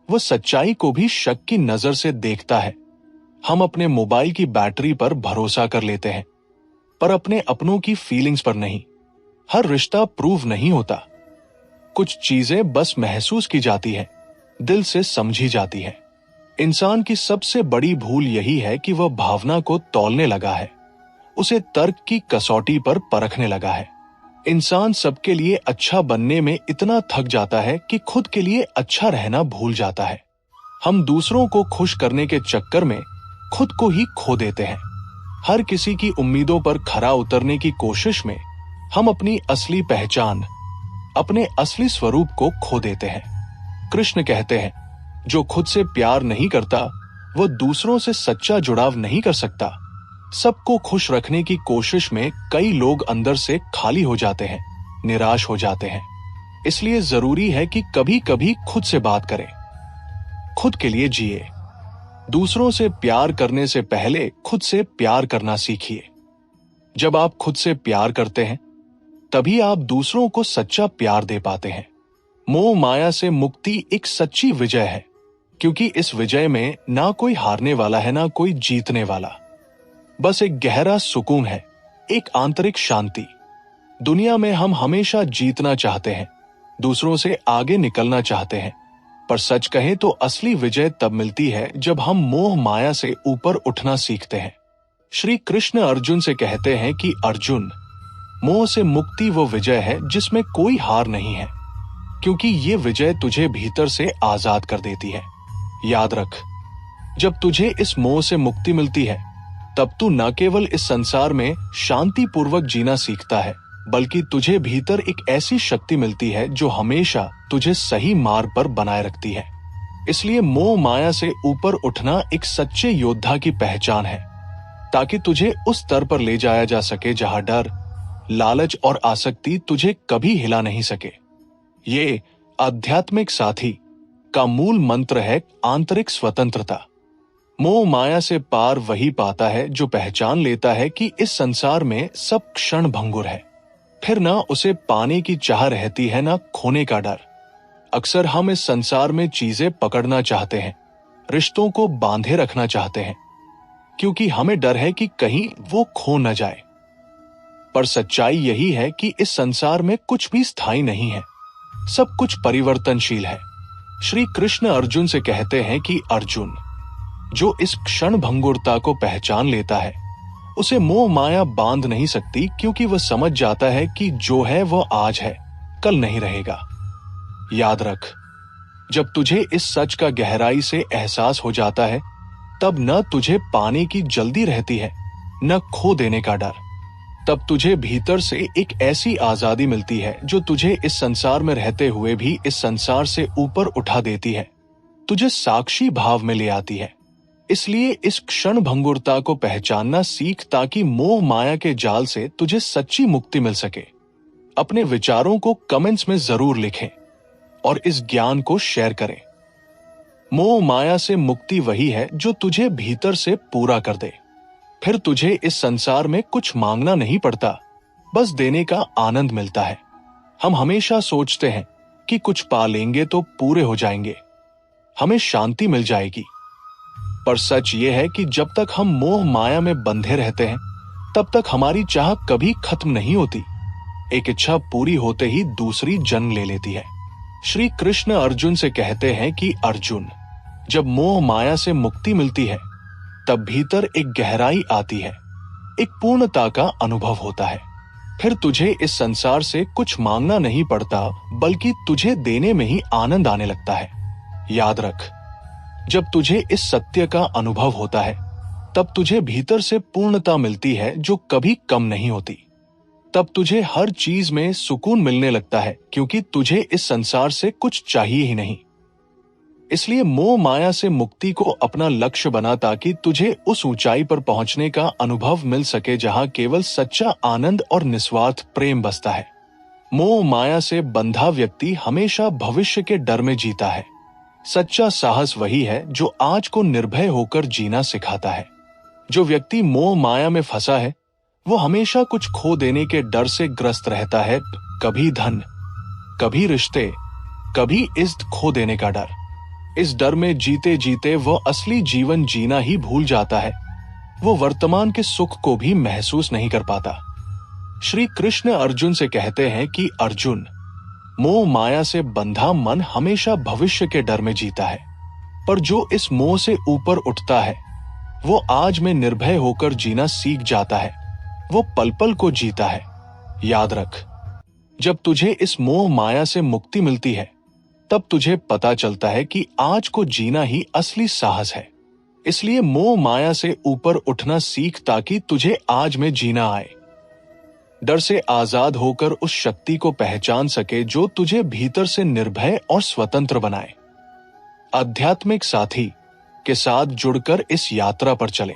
वह सच्चाई को भी शक की नजर से देखता है। हम अपने मोबाइल की बैटरी पर भरोसा कर लेते हैं, पर अपने अपनों की फीलिंग्स पर नहीं। हर रिश्ता प्रूव नहीं होता, कुछ चीजें बस महसूस की जाती है, दिल से समझी जाती है। इंसान की सबसे बड़ी भूल यही है कि वह भावना को तौलने लगा है, उसे तर्क की कसौटी पर परखने लगा है। इंसान सबके लिए अच्छा बनने में इतना थक जाता है कि खुद के लिए अच्छा रहना भूल जाता है। हम दूसरों को खुश करने के चक्कर में खुद को ही खो देते हैं। हर किसी की उम्मीदों पर खरा उतरने की कोशिश में हम अपनी असली पहचान, अपने असली स्वरूप को खो देते हैं। कृष्ण कहते हैं, जो खुद से प्यार नहीं करता वह दूसरों से सच्चा जुड़ाव नहीं कर सकता। सबको खुश रखने की कोशिश में कई लोग अंदर से खाली हो जाते हैं, निराश हो जाते हैं। इसलिए जरूरी है कि कभी कभी खुद से बात करें, खुद के लिए जिए। दूसरों से प्यार करने से पहले खुद से प्यार करना सीखिए। जब आप खुद से प्यार करते हैं तभी आप दूसरों को सच्चा प्यार दे पाते हैं। मोह माया से मुक्ति एक सच्ची विजय है, क्योंकि इस विजय में ना कोई हारने वाला है ना कोई जीतने वाला। बस एक गहरा सुकून है, एक आंतरिक शांति। दुनिया में हम हमेशा जीतना चाहते हैं, दूसरों से आगे निकलना चाहते हैं, पर सच कहें तो असली विजय तब मिलती है जब हम मोह माया से ऊपर उठना सीखते हैं। श्री कृष्ण अर्जुन से कहते हैं कि अर्जुन, मोह से मुक्ति वो विजय है जिसमें कोई हार नहीं है, क्योंकि ये विजय तुझे भीतर से आजाद कर देती है। याद रख, जब तुझे इस मोह से मुक्ति मिलती है तब तू न केवल इस संसार में शांति पूर्वक जीना सीखता है, बल्कि तुझे भीतर एक ऐसी शक्ति मिलती है जो हमेशा तुझे सही मार्ग पर बनाए रखती है। इसलिए मोह माया से ऊपर उठना एक सच्चे योद्धा की पहचान है, ताकि तुझे उस स्तर पर ले जाया जा सके जहां डर, लालच और आसक्ति तुझे कभी हिला नहीं सके। ये आध्यात्मिक साथी का मूल मंत्र है आंतरिक स्वतंत्रता। मोह माया से पार वही पाता है जो पहचान लेता है कि इस संसार में सब क्षण भंगुर है। फिर ना उसे पाने की चाह रहती है ना खोने का डर। अक्सर हम इस संसार में चीजें पकड़ना चाहते हैं, रिश्तों को बांधे रखना चाहते हैं, क्योंकि हमें डर है कि कहीं वो खो न जाए। पर सच्चाई यही है कि इस संसार में कुछ भी स्थायी नहीं है, सब कुछ परिवर्तनशील है। श्री कृष्ण अर्जुन से कहते हैं कि अर्जुन, जो इस क्षण भंगुरता को पहचान लेता है उसे मोह माया बांध नहीं सकती, क्योंकि वह समझ जाता है कि जो है वह आज है, कल नहीं रहेगा। याद रख, जब तुझे इस सच का गहराई से एहसास हो जाता है, तब न तुझे पाने की जल्दी रहती है, न खो देने का डर। तब तुझे भीतर से एक ऐसी आजादी मिलती है जो तुझे इस संसार में रहते हुए भी इस संसार से ऊपर उठा देती है, तुझे साक्षी भाव में ले आती है। इसलिए इस क्षण भंगुरता को पहचानना सीख, ताकि मोह माया के जाल से तुझे सच्ची मुक्ति मिल सके। अपने विचारों को कमेंट्स में जरूर लिखें और इस ज्ञान को शेयर करें। मोह माया से मुक्ति वही है जो तुझे भीतर से पूरा कर दे। फिर तुझे इस संसार में कुछ मांगना नहीं पड़ता, बस देने का आनंद मिलता है। हम हमेशा सोचते हैं कि कुछ पा लेंगे तो पूरे हो जाएंगे, हमें शांति मिल जाएगी। पर सच ये है कि जब तक हम मोह माया में बंधे रहते हैं, तब तक हमारी चाह कभी खत्म नहीं होती। एक इच्छा पूरी होते ही दूसरी जन्म ले लेती है। श्री कृष्ण अर्जुन से कहते हैं कि अर्जुन, जब मोह माया से मुक्ति मिलती है, तब भीतर एक गहराई आती है, एक पूर्णता का अनुभव होता है। फिर तुझे इस संसार से कुछ मांगना नहीं पड़ता, बल्कि तुझे देने में ही आनंद आने लगता है। याद रख, जब तुझे इस सत्य का अनुभव होता है, तब तुझे भीतर से पूर्णता मिलती है जो कभी कम नहीं होती। तब तुझे हर चीज में सुकून मिलने लगता है, क्योंकि तुझे इस संसार से कुछ चाहिए ही नहीं। इसलिए मोह माया से मुक्ति को अपना लक्ष्य बना, ताकि तुझे उस ऊंचाई पर पहुंचने का अनुभव मिल सके जहां केवल सच्चा आनंद और निस्वार्थ प्रेम बसता है। मोह माया से बंधा व्यक्ति हमेशा भविष्य के डर में जीता है। सच्चा साहस वही है जो आज को निर्भय होकर जीना सिखाता है। जो व्यक्ति मोह माया में फंसा है, वो हमेशा कुछ खो देने के डर से ग्रस्त रहता है। कभी धन, कभी रिश्ते, कभी इज्जत खो देने का डर। इस डर में जीते जीते वह असली जीवन जीना ही भूल जाता है। वो वर्तमान के सुख को भी महसूस नहीं कर पाता। श्री कृष्ण अर्जुन से कहते हैं कि अर्जुन, मोह माया से बंधा मन हमेशा भविष्य के डर में जीता है, पर जो इस मोह से ऊपर उठता है, वो आज में निर्भय होकर जीना सीख जाता है। वो पल पल को जीता है। याद रख, जब तुझे इस मोह माया से मुक्ति मिलती है, तब तुझे पता चलता है कि आज को जीना ही असली साहस है। इसलिए मोह माया से ऊपर उठना सीख, ताकि तुझे आज में जीना आए। डर से आजाद होकर उस शक्ति को पहचान सके जो तुझे भीतर से निर्भय और स्वतंत्र बनाए। आध्यात्मिक साथी के साथ जुड़कर इस यात्रा पर चले।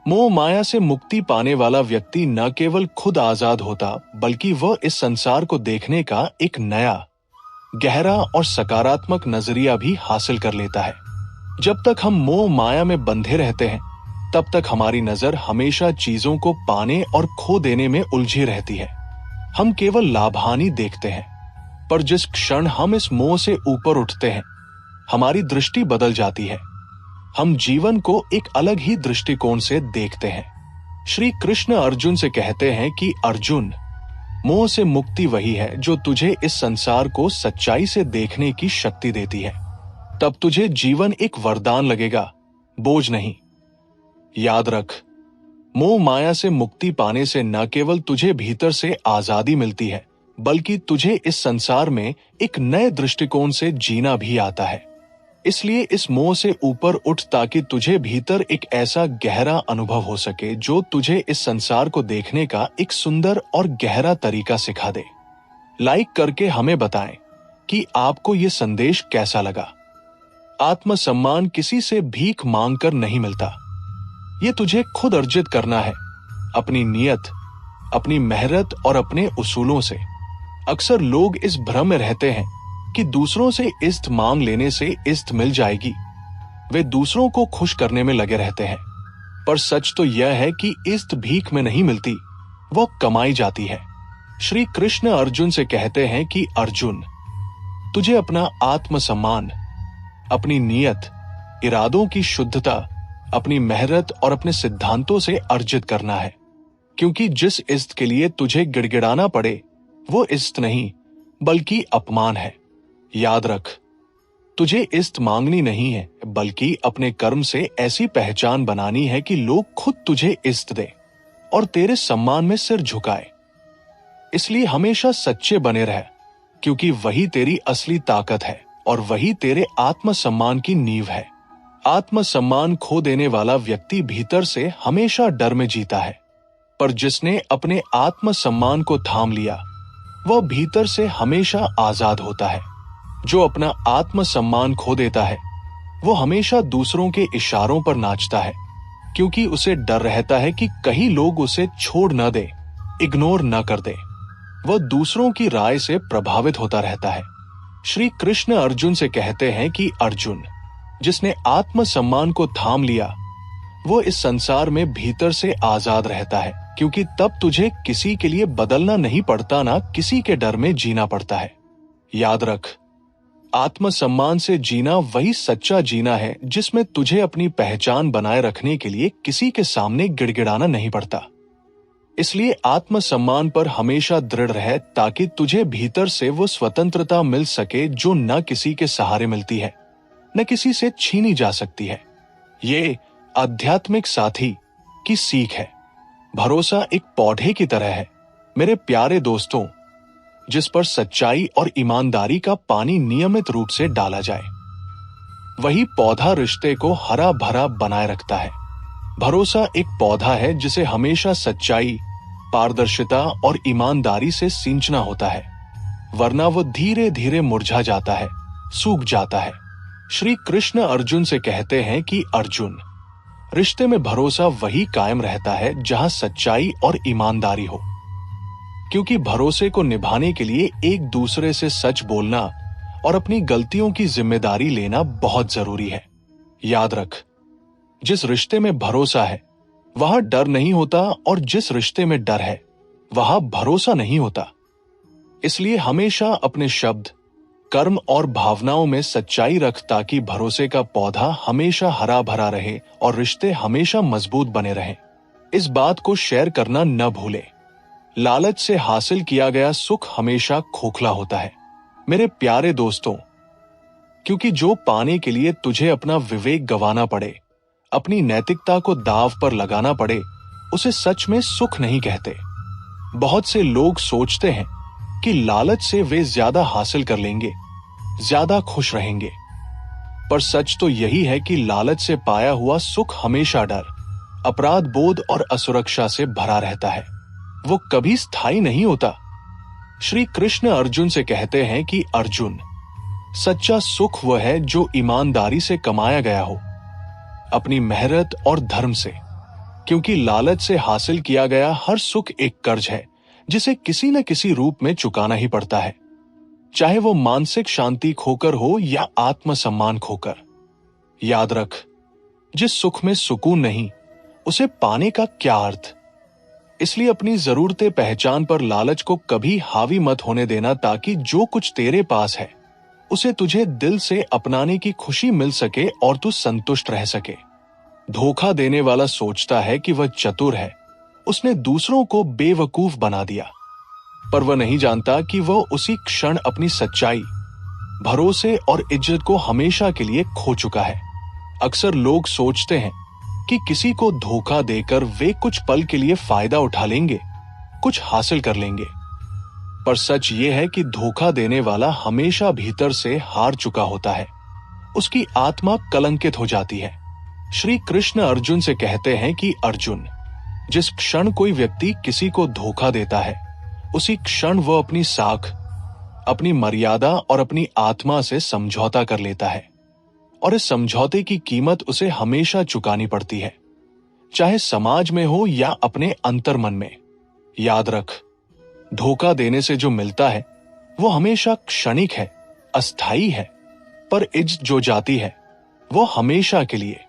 मोह माया से मुक्ति पाने वाला व्यक्ति न केवल खुद आजाद होता, बल्कि वह इस संसार को देखने का एक नया, गहरा और सकारात्मक नजरिया भी हासिल कर लेता है। जब तक हम मोह माया में बंधे रहते हैं, तब तक हमारी नजर हमेशा चीजों को पाने और खो देने में उलझी रहती है। हम केवल लाभहानि देखते हैं। पर जिस क्षण हम इस मोह से ऊपर उठते हैं, हमारी दृष्टि बदल जाती है। हम जीवन को एक अलग ही दृष्टिकोण से देखते हैं। श्री कृष्ण अर्जुन से कहते हैं कि अर्जुन, मोह से मुक्ति वही है जो तुझे इस संसार को सच्चाई से देखने की शक्ति देती है। तब तुझे जीवन एक वरदान लगेगा, बोझ नहीं। याद रख, मोह माया से मुक्ति पाने से न केवल तुझे भीतर से आजादी मिलती है, बल्कि तुझे इस संसार में एक नए दृष्टिकोण से जीना भी आता है। इसलिए इस मोह से ऊपर उठ, ताकि तुझे भीतर एक ऐसा गहरा अनुभव हो सके जो तुझे इस संसार को देखने का एक सुंदर और गहरा तरीका सिखा दे। लाइक करके हमें बताएं कि आपको ये संदेश कैसा लगा। आत्मसम्मान किसी से भीख मांगकर नहीं मिलता, ये तुझे खुद अर्जित करना है, अपनी नियत, अपनी मेहनत और अपने उसूलों से। अक्सर लोग इस भ्रम में रहते हैं कि दूसरों से इज्जत मांग लेने से इज्जत मिल जाएगी। वे दूसरों को खुश करने में लगे रहते हैं, पर सच तो यह है कि इज्जत भीख में नहीं मिलती, वो कमाई जाती है। श्री कृष्ण अर्जुन से कहते हैं कि अर्जुन, तुझे अपना आत्मसम्मान, अपनी नियत, इरादों की शुद्धता, अपनी मेहनत और अपने सिद्धांतों से अर्जित करना है। क्योंकि जिस इज्जत के लिए तुझे गिड़गिड़ाना पड़े, वो इज्जत नहीं बल्कि अपमान है। याद रख, तुझे इज्जत मांगनी नहीं है, बल्कि अपने कर्म से ऐसी पहचान बनानी है कि लोग खुद तुझे इज्जत दे और तेरे सम्मान में सिर झुकाए। इसलिए हमेशा सच्चे बने रह, क्योंकि वही तेरी असली ताकत है और वही तेरे आत्मसम्मान की नींव है। आत्मसम्मान खो देने वाला व्यक्ति भीतर से हमेशा डर में जीता है, पर जिसने अपने आत्मसम्मान को थाम लिया वह भीतर से हमेशा आजाद होता है। जो अपना आत्मसम्मान खो देता है वो हमेशा दूसरों के इशारों पर नाचता है, क्योंकि उसे डर रहता है कि कहीं लोग उसे छोड़ न दे, इग्नोर न कर दे। वह दूसरों की राय से प्रभावित होता रहता है। श्री कृष्ण अर्जुन से कहते हैं कि अर्जुन, जिसने आत्मसम्मान को थाम लिया वो इस संसार में भीतर से आजाद रहता है, क्योंकि तब तुझे किसी के लिए बदलना नहीं पड़ता, ना किसी के डर में जीना पड़ता है। याद रख, आत्मसम्मान से जीना वही सच्चा जीना है जिसमें तुझे अपनी पहचान बनाए रखने के लिए किसी के सामने गिड़गिड़ाना नहीं पड़ता। इसलिए आत्मसम्मान पर हमेशा दृढ़ रह, ताकि तुझे भीतर से वो स्वतंत्रता मिल सके जो न किसी के सहारे मिलती है, न किसी से छीनी जा सकती है। ये आध्यात्मिक साथी की सीख है। भरोसा एक पौधे की तरह है मेरे प्यारे दोस्तों, जिस पर सच्चाई और ईमानदारी का पानी नियमित रूप से डाला जाए, वही पौधा रिश्ते को हरा भरा बनाए रखता है। भरोसा एक पौधा है जिसे हमेशा सच्चाई, पारदर्शिता और ईमानदारी से सींचना होता है, वरना वो धीरे धीरे मुरझा जाता है, सूख जाता है। श्री कृष्ण अर्जुन से कहते हैं कि अर्जुन, रिश्ते में भरोसा वही कायम रहता है जहां सच्चाई और ईमानदारी हो, क्योंकि भरोसे को निभाने के लिए एक दूसरे से सच बोलना और अपनी गलतियों की जिम्मेदारी लेना बहुत जरूरी है। याद रख, जिस रिश्ते में भरोसा है वहां डर नहीं होता, और जिस रिश्ते में डर है वहां भरोसा नहीं होता। इसलिए हमेशा अपने शब्द, कर्म और भावनाओं में सच्चाई रख, ताकि भरोसे का पौधा हमेशा हरा भरा रहे और रिश्ते हमेशा मजबूत बने रहें। इस बात को शेयर करना न भूले। लालच से हासिल किया गया सुख हमेशा खोखला होता है मेरे प्यारे दोस्तों, क्योंकि जो पाने के लिए तुझे अपना विवेक गंवाना पड़े, अपनी नैतिकता को दांव पर लगाना पड़े, उसे सच में सुख नहीं कहते। बहुत से लोग सोचते हैं कि लालच से वे ज्यादा हासिल कर लेंगे, ज्यादा खुश रहेंगे, पर सच तो यही है कि लालच से पाया हुआ सुख हमेशा डर, अपराध बोध और असुरक्षा से भरा रहता है। वो कभी स्थायी नहीं होता। श्री कृष्ण अर्जुन से कहते हैं कि अर्जुन, सच्चा सुख वह है जो ईमानदारी से कमाया गया हो, अपनी मेहनत और धर्म से, क्योंकि लालच से हासिल किया गया हर सुख एक कर्ज है जिसे किसी न किसी रूप में चुकाना ही पड़ता है, चाहे वो मानसिक शांति खोकर हो या आत्मसम्मान खोकर। याद रख, जिस सुख में सुकून नहीं उसे पाने का क्या अर्थ। इसलिए अपनी जरूरतें पहचान पर लालच को कभी हावी मत होने देना, ताकि जो कुछ तेरे पास है उसे तुझे दिल से अपनाने की खुशी मिल सके और तू संतुष्ट रह सके। धोखा देने वाला सोचता है कि वह चतुर है, उसने दूसरों को बेवकूफ बना दिया, पर वह नहीं जानता कि वह उसी क्षण अपनी सच्चाई, भरोसे और इज्जत को हमेशा के लिए खो चुका है। अक्सर लोग सोचते हैं कि किसी को धोखा देकर वे कुछ पल के लिए फायदा उठा लेंगे, कुछ हासिल कर लेंगे, पर सच ये है कि धोखा देने वाला हमेशा भीतर से हार चुका होता है, उसकी आत्मा कलंकित हो जाती है। श्री कृष्ण अर्जुन से कहते हैं कि अर्जुन, जिस क्षण कोई व्यक्ति किसी को धोखा देता है, उसी क्षण वह अपनी साख, अपनी मर्यादा और अपनी आत्मा से समझौता कर लेता है, और इस समझौते की कीमत उसे हमेशा चुकानी पड़ती है, चाहे समाज में हो या अपने अंतर्मन में। याद रख, धोखा देने से जो मिलता है वो हमेशा क्षणिक है, अस्थायी है, पर इज्जत जो जाती है वो हमेशा के लिए।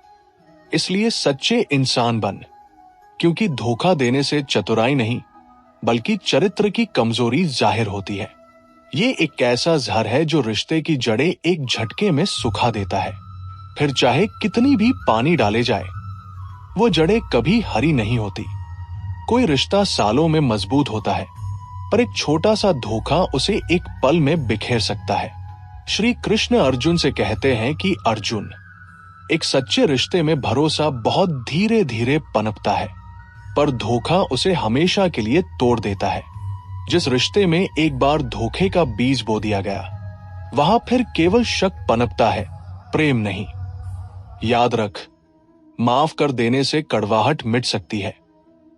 इसलिए सच्चे इंसान बन, क्योंकि धोखा देने से चतुराई नहीं बल्कि चरित्र की कमजोरी जाहिर होती है। ये एक ऐसा जहर है जो रिश्ते की जड़ें एक झटके में सुखा देता है, फिर चाहे कितनी भी पानी डाले जाए वो जड़ें कभी हरी नहीं होती। कोई रिश्ता सालों में मजबूत होता है, पर एक छोटा सा धोखा उसे एक पल में बिखेर सकता है। श्री कृष्ण अर्जुन से कहते हैं कि अर्जुन, एक सच्चे रिश्ते में भरोसा बहुत धीरे धीरे पनपता है, पर धोखा उसे हमेशा के लिए तोड़ देता है। जिस रिश्ते में एक बार धोखे का बीज बो दिया गया, वहां फिर केवल शक पनपता है, प्रेम नहीं। याद रख, माफ कर देने से कड़वाहट मिट सकती है,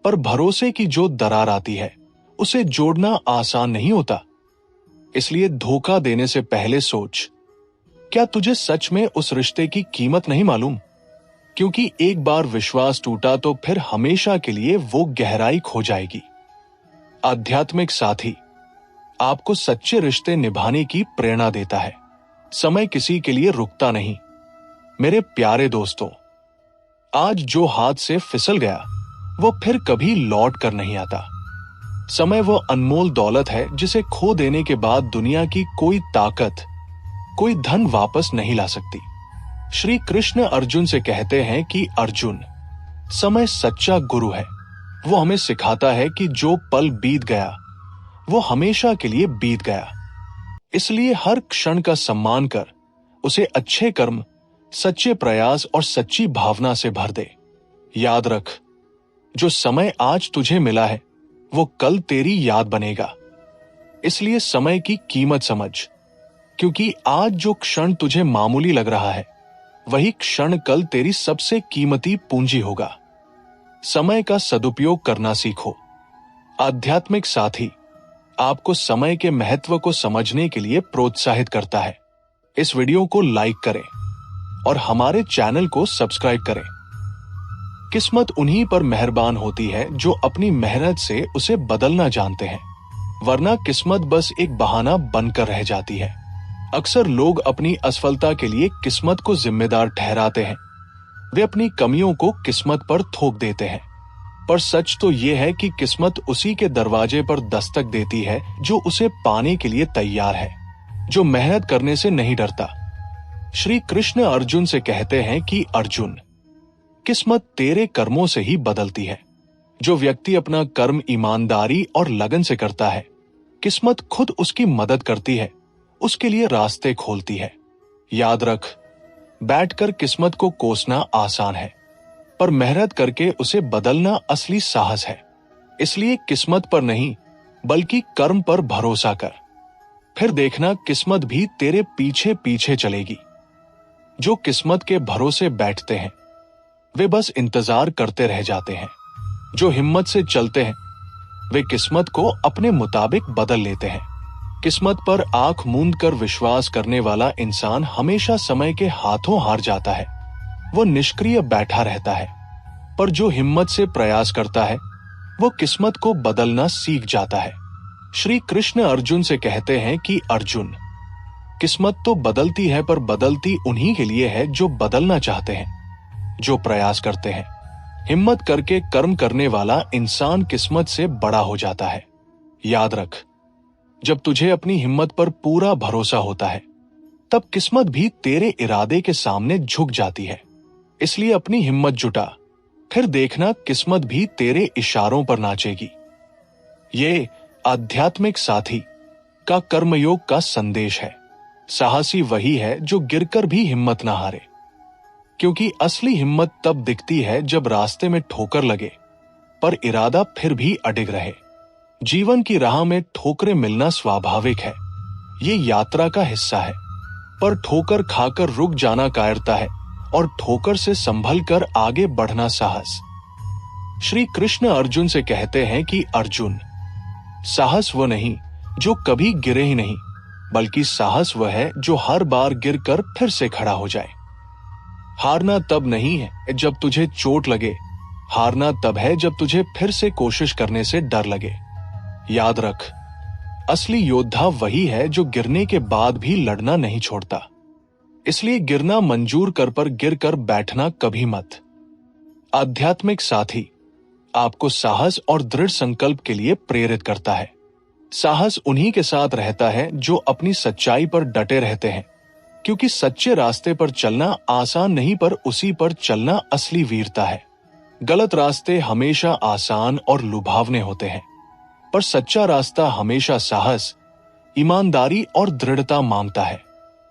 पर भरोसे की जो दरार आती है उसे जोड़ना आसान नहीं होता। इसलिए धोखा देने से पहले सोच, क्या तुझे सच में उस रिश्ते की कीमत नहीं मालूम? क्योंकि एक बार विश्वास टूटा तो फिर हमेशा के लिए वो गहराई खो जाएगी। आध्यात्मिक साथी आपको सच्चे रिश्ते निभाने की प्रेरणा देता है। समय किसी के लिए रुकता नहीं। मेरे प्यारे दोस्तों, आज जो हाथ से फिसल गया वो फिर कभी लौट कर नहीं आता। समय वो अनमोल दौलत है जिसे खो देने के बाद दुनिया की कोई ताकत, कोई धन वापस नहीं ला सकती। श्री कृष्ण अर्जुन से कहते हैं कि अर्जुन, समय सच्चा गुरु है। वो हमें सिखाता है कि जो पल बीत गया वो हमेशा के लिए बीत गया। इसलिए हर क्षण का सम्मान कर उसे अच्छे कर्म, सच्चे प्रयास और सच्ची भावना से भर दे। याद रख, जो समय आज तुझे मिला है वो कल तेरी याद बनेगा। इसलिए समय की कीमत समझ, क्योंकि आज जो क्षण तुझे मामूली लग रहा है वही क्षण कल तेरी सबसे कीमती पूंजी होगा। समय का सदुपयोग करना सीखो। आध्यात्मिक साथी आपको समय के महत्व को समझने के लिए प्रोत्साहित करता है। इस वीडियो को लाइक करें और हमारे चैनल को सब्सक्राइब करें। किस्मत उन्हीं पर मेहरबान होती है जो अपनी मेहनत से उसे बदलना जानते हैं, वरना किस्मत बस एक बहाना बनकर रह जाती है। अक्सर लोग अपनी असफलता के लिए किस्मत को जिम्मेदार ठहराते हैं। वे अपनी कमियों को किस्मत पर थोप देते हैं, पर सच तो ये है कि किस्मत उसी के दरवाजे पर दस्तक देती है जो उसे पाने के लिए तैयार है, जो मेहनत करने से नहीं डरता। श्री कृष्ण अर्जुन से कहते हैं कि अर्जुन, किस्मत तेरे कर्मों से ही बदलती है। जो व्यक्ति अपना कर्म ईमानदारी और लगन से करता है, किस्मत खुद उसकी मदद करती है, उसके लिए रास्ते खोलती है। याद रख, बैठकर किस्मत को कोसना आसान है, पर मेहनत करके उसे बदलना असली साहस है। इसलिए किस्मत पर नहीं बल्कि कर्म पर भरोसा कर, फिर देखना किस्मत भी तेरे पीछे पीछे चलेगी। जो किस्मत के भरोसे बैठते हैं वे बस इंतजार करते रह जाते हैं। जो हिम्मत से चलते हैं वे किस्मत को अपने मुताबिक बदल लेते हैं। किस्मत पर आंख मूंद कर विश्वास करने वाला इंसान हमेशा समय के हाथों हार जाता है। वो निष्क्रिय बैठा रहता है, पर जो हिम्मत से प्रयास करता है वो किस्मत को बदलना सीख जाता है। श्री कृष्ण अर्जुन से कहते हैं कि अर्जुन, किस्मत तो बदलती है, पर बदलती उन्हीं के लिए है जो बदलना चाहते हैं, जो प्रयास करते हैं। हिम्मत करके कर्म करने वाला इंसान किस्मत से बड़ा हो जाता है। याद रख, जब तुझे अपनी हिम्मत पर पूरा भरोसा होता है तब किस्मत भी तेरे इरादे के सामने झुक जाती है। इसलिए अपनी हिम्मत जुटा, फिर देखना किस्मत भी तेरे इशारों पर नाचेगी। ये आध्यात्मिक साथी का कर्मयोग का संदेश है। साहसी वही है जो गिरकर भी हिम्मत ना हारे, क्योंकि असली हिम्मत तब दिखती है जब रास्ते में ठोकर लगे पर इरादा फिर भी अडिग रहे। जीवन की राह में ठोकरें मिलना स्वाभाविक है, ये यात्रा का हिस्सा है, पर ठोकर खाकर रुक जाना कायरता है और ठोकर से संभल कर आगे बढ़ना साहस। श्री कृष्ण अर्जुन से कहते हैं कि अर्जुन, साहस वो नहीं जो कभी गिरे ही नहीं, बल्कि साहस वह है जो हर बार गिरकर फिर से खड़ा हो जाए। हारना तब नहीं है जब तुझे चोट लगे, हारना तब है जब तुझे फिर से कोशिश करने से डर लगे। याद रख, असली योद्धा वही है जो गिरने के बाद भी लड़ना नहीं छोड़ता। इसलिए गिरना मंजूर कर, पर गिर कर बैठना कभी मत। आध्यात्मिक साथी आपको साहस और दृढ़ संकल्प के लिए प्रेरित करता है। साहस उन्हीं के साथ रहता है जो अपनी सच्चाई पर डटे रहते हैं, क्योंकि सच्चे रास्ते पर चलना आसान नहीं, पर उसी पर चलना असली वीरता है। गलत रास्ते हमेशा आसान और लुभावने होते हैं, पर सच्चा रास्ता हमेशा साहस, ईमानदारी और दृढ़ता मांगता है।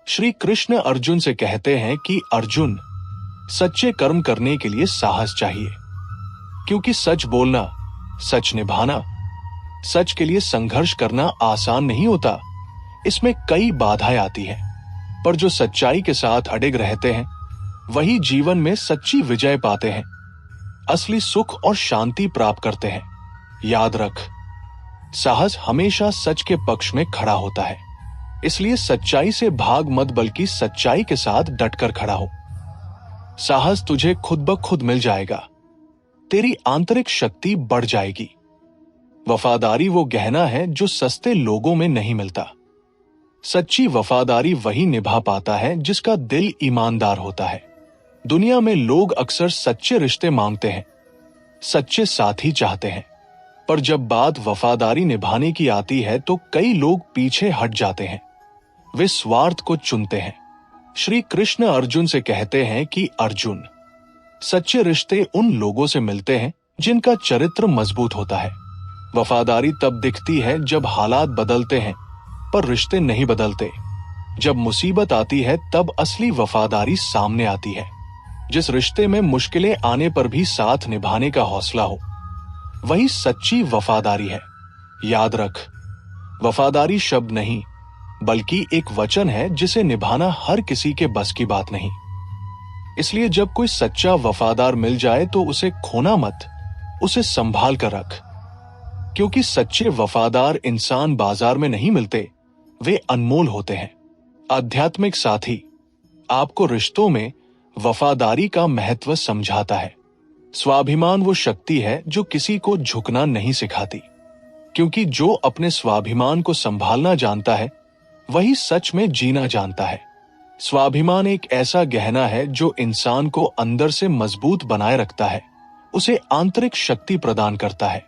श्री कृष्ण अर्जुन से कहते हैं कि अर्जुन, सच्चे कर्म करने के लिए साहस चाहिए, क्योंकि सच बोलना, सच निभाना, सच के लिए संघर्ष करना आसान नहीं होता। इसमें कई बाधाएं आती हैं, पर जो सच्चाई के साथ अडिग रहते हैं वही जीवन में सच्ची विजय पाते हैं, असली सुख और शांति प्राप्त करते हैं। याद रख, साहस हमेशा सच के पक्ष में खड़ा होता है, इसलिए सच्चाई से भाग मत, बल्कि सच्चाई के साथ डटकर खड़ा हो। साहस तुझे खुद ब खुद मिल जाएगा, तेरी आंतरिक शक्ति बढ़ जाएगी। वफादारी वो गहना है जो सस्ते लोगों में नहीं मिलता। सच्ची वफादारी वही निभा पाता है जिसका दिल ईमानदार होता है। दुनिया में लोग अक्सर सच्चे रिश्ते मांगते हैं, सच्चे साथी चाहते हैं, पर जब बात वफादारी निभाने की आती है तो कई लोग पीछे हट जाते हैं, वे स्वार्थ को चुनते हैं। श्री कृष्ण अर्जुन से कहते हैं कि अर्जुन, सच्चे रिश्ते उन लोगों से मिलते हैं जिनका चरित्र मजबूत होता है। वफादारी तब दिखती है जब हालात बदलते हैं, पर रिश्ते नहीं बदलते। जब मुसीबत आती है तब असली वफादारी सामने आती है। जिस रिश्ते में मुश्किलें आने पर भी साथ निभाने का हौसला हो, वही सच्ची वफादारी है। याद रख, वफादारी शब्द नहीं, बल्कि एक वचन है जिसे निभाना हर किसी के बस की बात नहीं। इसलिए जब कोई सच्चा वफादार मिल जाए तो उसे खोना मत, उसे संभाल कर रख, क्योंकि सच्चे वफादार इंसान बाजार में नहीं मिलते, वे अनमोल होते हैं। आध्यात्मिक साथी आपको रिश्तों में वफादारी का महत्व समझाता है। स्वाभिमान वो शक्ति है जो किसी को झुकना नहीं सिखाती, क्योंकि जो अपने स्वाभिमान को संभालना जानता है वही सच में जीना जानता है। स्वाभिमान एक ऐसा गहना है जो इंसान को अंदर से मजबूत बनाए रखता है, उसे आंतरिक शक्ति प्रदान करता है।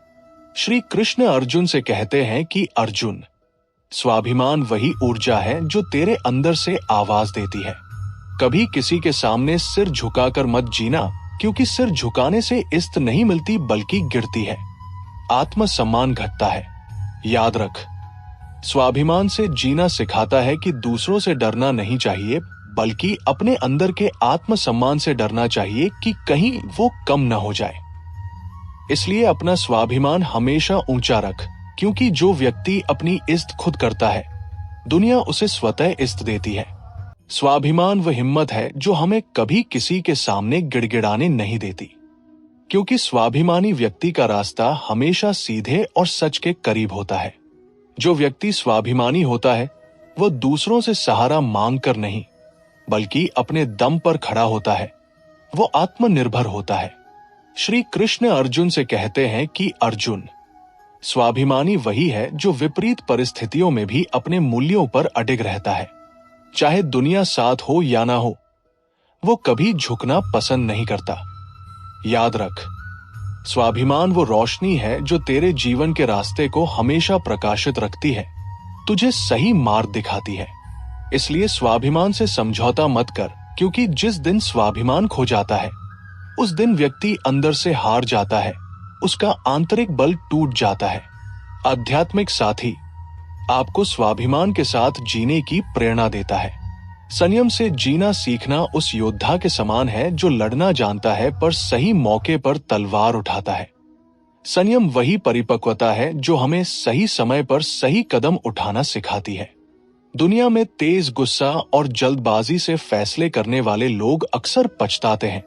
श्री कृष्ण अर्जुन से कहते हैं कि अर्जुन, स्वाभिमान वही ऊर्जा है जो तेरे अंदर से आवाज देती है। कभी किसी के सामने सिर झुकाकर मत जीना, क्योंकि सिर झुकाने से इज्जत नहीं मिलती बल्कि गिरती है, आत्मसम्मान घटता है। याद रख, स्वाभिमान से जीना सिखाता है कि दूसरों से डरना नहीं चाहिए, बल्कि अपने अंदर के आत्मसम्मान से डरना चाहिए कि कहीं वो कम न हो जाए। इसलिए अपना स्वाभिमान हमेशा ऊंचा रख, क्योंकि जो व्यक्ति अपनी इज्जत खुद करता है, दुनिया उसे स्वतः इज्जत देती है। स्वाभिमान वह हिम्मत है जो हमें कभी किसी के सामने गिड़गिड़ाने नहीं देती, क्योंकि स्वाभिमानी व्यक्ति का रास्ता हमेशा सीधे और सच के करीब होता है। जो व्यक्ति स्वाभिमानी होता है वह दूसरों से सहारा मांग कर नहीं, बल्कि अपने दम पर खड़ा होता है, वो आत्मनिर्भर होता है। श्री कृष्ण अर्जुन से कहते हैं कि अर्जुन, स्वाभिमानी वही है जो विपरीत परिस्थितियों में भी अपने मूल्यों पर अडिग रहता है। चाहे दुनिया साथ हो या ना हो, वो कभी झुकना पसंद नहीं करता। याद रख, स्वाभिमान वो रोशनी है जो तेरे जीवन के रास्ते को हमेशा प्रकाशित रखती है, तुझे सही मार्ग दिखाती है। इसलिए स्वाभिमान से समझौता मत कर, क्योंकि जिस दिन स्वाभिमान खो जाता है उस दिन व्यक्ति अंदर से हार जाता है, उसका आंतरिक बल टूट जाता है। आध्यात्मिक साथी आपको स्वाभिमान के साथ जीने की प्रेरणा देता है। संयम से जीना सीखना उस योद्धा के समान है जो लड़ना जानता है पर सही मौके पर तलवार उठाता है। संयम वही परिपक्वता है जो हमें सही समय पर सही कदम उठाना सिखाती है। दुनिया में तेज गुस्सा और जल्दबाजी से फैसले करने वाले लोग अक्सर पछताते हैं,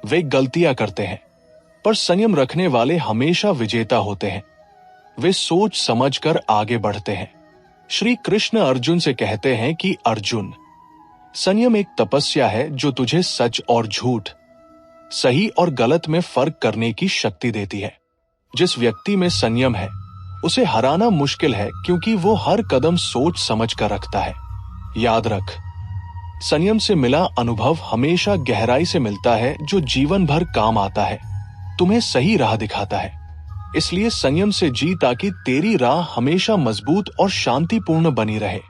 वे गलतियां करते हैं, पर संयम रखने वाले हमेशा विजेता होते हैं। वे सोच समझकर आगे बढ़ते हैं। श्री कृष्ण अर्जुन से कहते हैं कि अर्जुन, संयम एक तपस्या है जो तुझे सच और झूठ, सही और गलत में फर्क करने की शक्ति देती है। जिस व्यक्ति में संयम है उसे हराना मुश्किल है, क्योंकि वो हर कदम सोच समझ कर रखता है। याद रख, संयम से मिला अनुभव हमेशा गहराई से मिलता है जो जीवन भर काम आता है, तुम्हें सही राह दिखाता है। इसलिए संयम से जी ताकि तेरी राह हमेशा मजबूत और शांतिपूर्ण बनी रहे।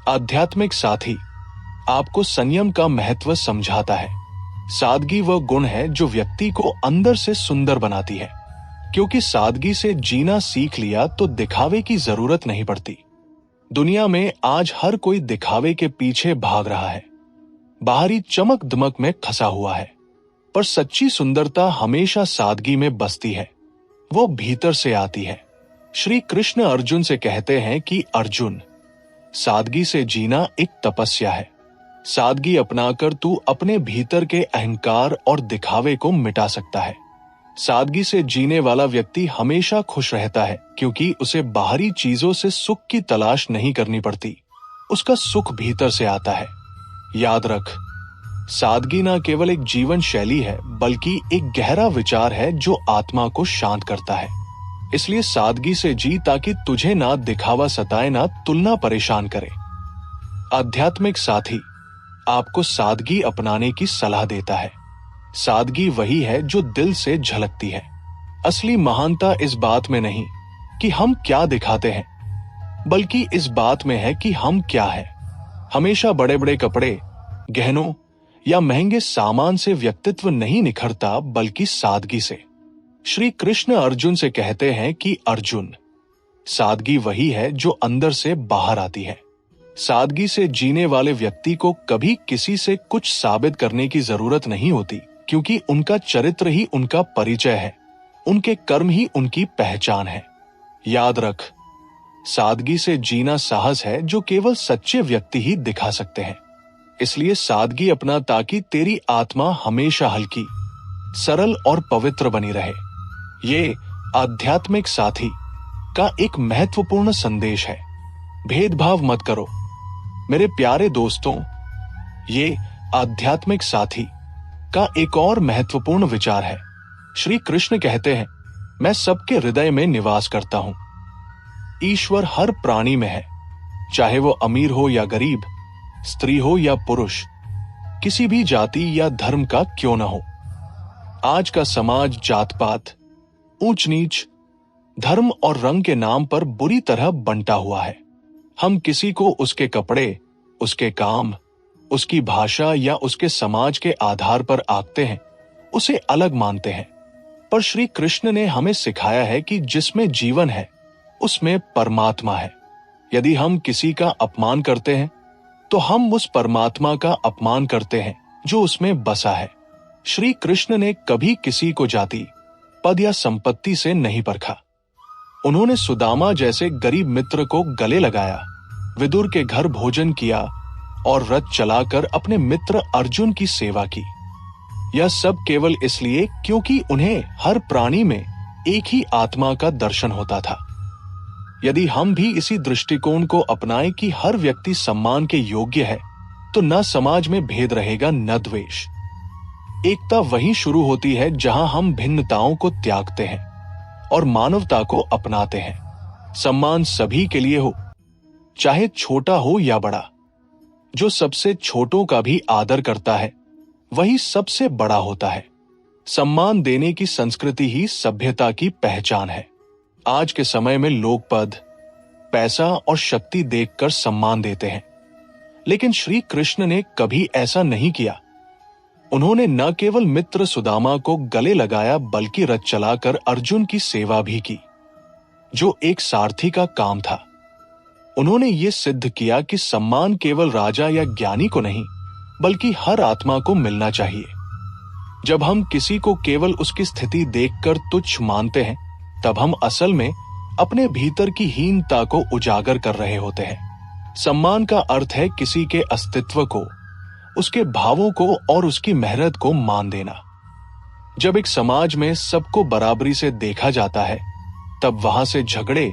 आध्यात्मिक साथी आपको संयम का महत्व समझाता है। सादगी वह गुण है जो व्यक्ति को अंदर से सुंदर बनाती है, क्योंकि सादगी से जीना सीख लिया तो दिखावे की जरूरत नहीं पड़ती। दुनिया में आज हर कोई दिखावे के पीछे भाग रहा है, बाहरी चमक दमक में फंसा हुआ है, पर सच्ची सुंदरता हमेशा सादगी में बसती है। वो भीतर से आती है। श्री कृष्ण अर्जुन से कहते हैं कि अर्जुन, सादगी से जीना एक तपस्या है। सादगी अपनाकर तू अपने भीतर के अहंकार और दिखावे को मिटा सकता है। सादगी से जीने वाला व्यक्ति हमेशा खुश रहता है, क्योंकि उसे बाहरी चीजों से सुख की तलाश नहीं करनी पड़ती। उसका सुख भीतर से आता है। याद रख, सादगी ना केवल एक जीवन शैली है, बल्कि एक गहरा विचार है जो आत्मा को शांत करता है। इसलिए सादगी से जी, ताकि तुझे ना दिखावा सताए, ना तुलना परेशान करे। आध्यात्मिक साथी आपको सादगी अपनाने की सलाह देता है। सादगी वही है जो दिल से झलकती है। असली महानता इस बात में नहीं कि हम क्या दिखाते हैं, बल्कि इस बात में है कि हम क्या है। हमेशा बड़े बड़े कपड़े, गहनों या महंगे सामान से व्यक्तित्व नहीं निखरता, बल्कि सादगी से। श्री कृष्ण अर्जुन से कहते हैं कि अर्जुन, सादगी वही है जो अंदर से बाहर आती है। सादगी से जीने वाले व्यक्ति को कभी किसी से कुछ साबित करने की जरूरत नहीं होती, क्योंकि उनका चरित्र ही उनका परिचय है, उनके कर्म ही उनकी पहचान है। याद रख, सादगी से जीना साहस है जो केवल सच्चे व्यक्ति ही दिखा सकते हैं। इसलिए सादगी अपना, ताकि तेरी आत्मा हमेशा हल्की, सरल और पवित्र बनी रहे। ये आध्यात्मिक साथी का एक महत्वपूर्ण संदेश है। भेदभाव मत करो मेरे प्यारे दोस्तों। ये आध्यात्मिक साथी का एक और महत्वपूर्ण विचार है। श्री कृष्ण कहते हैं, मैं सबके हृदय में निवास करता हूं। ईश्वर हर प्राणी में है, चाहे वो अमीर हो या गरीब, स्त्री हो या पुरुष, किसी भी जाति या धर्म का क्यों न हो। आज का समाज जात पात, ऊंच नीच, धर्म और रंग के नाम पर बुरी तरह बंटा हुआ है। हम किसी को उसके कपड़े, उसके काम, उसकी भाषा या उसके समाज के आधार पर आंकते हैं, उसे अलग मानते हैं। पर श्री कृष्ण ने हमें सिखाया है कि जिसमें जीवन है उसमें परमात्मा है। यदि हम किसी का अपमान करते हैं तो हम उस परमात्मा का अपमान करते हैं जो उसमें बसा है। श्री कृष्ण ने कभी किसी को जाति, पद या संपत्ति से नहीं परखा। उन्होंने सुदामा जैसे गरीब मित्र को गले लगाया, विदुर के घर भोजन किया और रथ चलाकर अपने मित्र अर्जुन की सेवा की। यह सब केवल इसलिए क्योंकि उन्हें हर प्राणी में एक ही आत्मा का दर्शन होता था। यदि हम भी इसी दृष्टिकोण को अपनाएं कि हर व्यक्ति सम्मान के योग्य है, तो न समाज में भेद रहेगा, न द्वेष। एकता वहीं शुरू होती है जहां हम भिन्नताओं को त्यागते हैं और मानवता को अपनाते हैं। सम्मान सभी के लिए हो, चाहे छोटा हो या बड़ा। जो सबसे छोटों का भी आदर करता है, वही सबसे बड़ा होता है। सम्मान देने की संस्कृति ही सभ्यता की पहचान है। आज के समय में लोग पद, पैसा और शक्ति देखकर सम्मान देते हैं, लेकिन श्री कृष्ण ने कभी ऐसा नहीं किया। उन्होंने न केवल मित्र सुदामा को गले लगाया, बल्कि रथ चलाकर अर्जुन की सेवा भी की, जो एक सारथी का काम था। उन्होंने ये सिद्ध किया कि सम्मान केवल राजा या ज्ञानी को नहीं, बल्कि हर आत्मा को मिलना चाहिए। जब हम किसी को केवल उसकी स्थिति देखकर तुच्छ मानते हैं, तब हम असल में अपने भीतर की हीनता को उजागर कर रहे होते हैं। सम्मान का अर्थ है किसी के अस्तित्व को, उसके भावों को और उसकी मेहनत को मान देना। जब एक समाज में सबको बराबरी से देखा जाता है, तब वहां से झगड़े,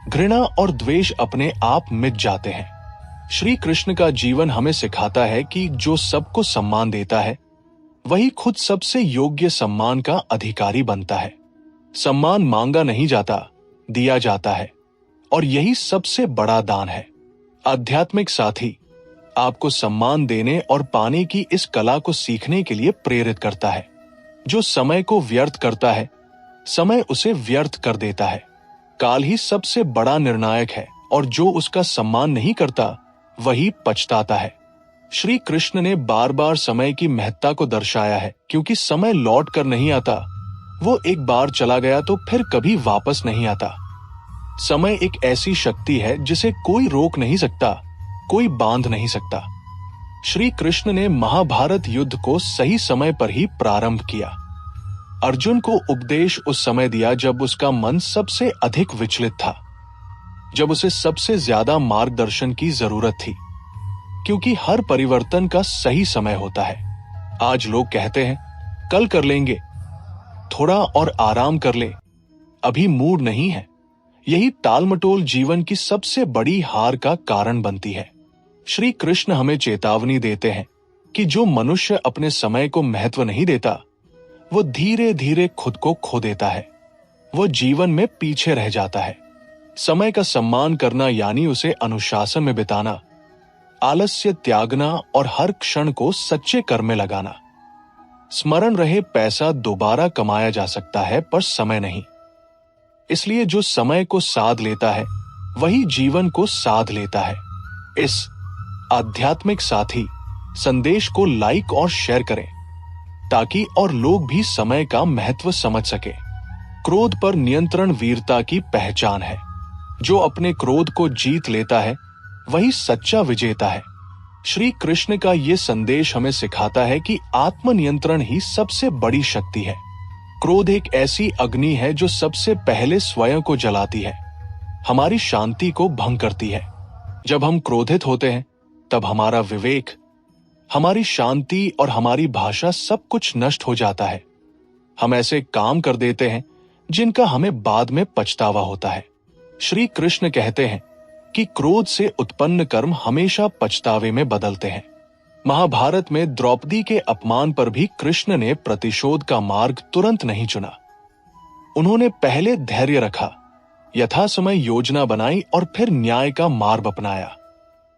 घृणा और द्वेष अपने आप मिट जाते हैं। श्री कृष्ण का जीवन हमें सिखाता है कि जो सबको सम्मान देता है, वही खुद सबसे योग्य सम्मान का अधिकारी बनता है। सम्मान मांगा नहीं जाता, दिया जाता है, और यही सबसे बड़ा दान है। आध्यात्मिक साथी आपको सम्मान देने और पाने की इस कला को सीखने के लिए प्रेरित करता है। जो समय को व्यर्थ करता है, समय उसे व्यर्थ कर देता है। काल ही सबसे बड़ा निर्णायक है, और जो उसका सम्मान नहीं करता, वही पछताता है। श्री कृष्ण ने बार बार समय की महत्ता को दर्शाया है, क्योंकि समय लौट कर नहीं आता। वो एक बार चला गया तो फिर कभी वापस नहीं आता। समय एक ऐसी शक्ति है जिसे कोई रोक नहीं सकता, कोई बांध नहीं सकता। श्री कृष्ण ने महाभारत युद्ध को सही समय पर ही प्रारंभ किया। अर्जुन को उपदेश उस समय दिया जब उसका मन सबसे अधिक विचलित था, जब उसे सबसे ज्यादा मार्गदर्शन की जरूरत थी, क्योंकि हर परिवर्तन का सही समय होता है। आज लोग कहते हैं कल कर लेंगे, थोड़ा और आराम कर ले, अभी मूड नहीं है। यही टालमटोल जीवन की सबसे बड़ी हार का कारण बनती है। श्री कृष्ण हमें चेतावनी देते हैं कि जो मनुष्य अपने समय को महत्व नहीं देता, वो धीरे धीरे खुद को खो देता है, वो जीवन में पीछे रह जाता है। समय का सम्मान करना यानी उसे अनुशासन में बिताना, आलस्य त्यागना और हर क्षण को सच्चे कर्म में लगाना। स्मरण रहे, पैसा दोबारा कमाया जा सकता है पर समय नहीं। इसलिए जो समय को साध लेता है वही जीवन को साध लेता है। इस आध्यात्मिक साथी संदेश को लाइक और शेयर करें ताकि और लोग भी समय का महत्व समझ सके। क्रोध पर नियंत्रण वीरता की पहचान है। जो अपने क्रोध को जीत लेता है वही सच्चा विजेता है। श्री कृष्ण का ये संदेश हमें सिखाता है कि आत्मनियंत्रण ही सबसे बड़ी शक्ति है। क्रोध एक ऐसी अग्नि है जो सबसे पहले स्वयं को जलाती है, हमारी शांति को भंग करती है। जब हम क्रोधित होते हैं तब हमारा विवेक, हमारी शांति और हमारी भाषा सब कुछ नष्ट हो जाता है। हम ऐसे काम कर देते हैं जिनका हमें बाद में पछतावा होता है। श्री कृष्ण कहते हैं कि क्रोध से उत्पन्न कर्म हमेशा पछतावे में बदलते हैं। महाभारत में द्रौपदी के अपमान पर भी कृष्ण ने प्रतिशोध का मार्ग तुरंत नहीं चुना। उन्होंने पहले धैर्य रखा, यथासमय योजना बनाई और फिर न्याय का मार्ग अपनाया।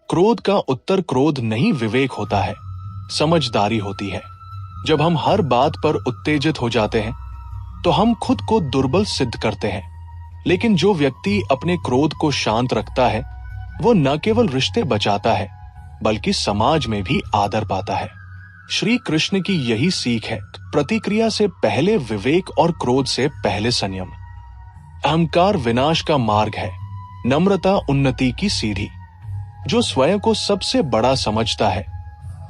क्रोध का उत्तर क्रोध नहीं, विवेक होता है, समझदारी होती है। जब हम हर बात पर उत्तेजित हो जाते हैं तो हम खुद को दुर्बल सिद्ध करते हैं। लेकिन जो व्यक्ति अपने क्रोध को शांत रखता है वो न केवल रिश्ते बचाता है बल्कि समाज में भी आदर पाता है। श्री कृष्ण की यही सीख है, प्रतिक्रिया से पहले विवेक और क्रोध से पहले संयम। अहंकार विनाश का मार्ग है, नम्रता उन्नति की सीढ़ी। जो स्वयं को सबसे बड़ा समझता है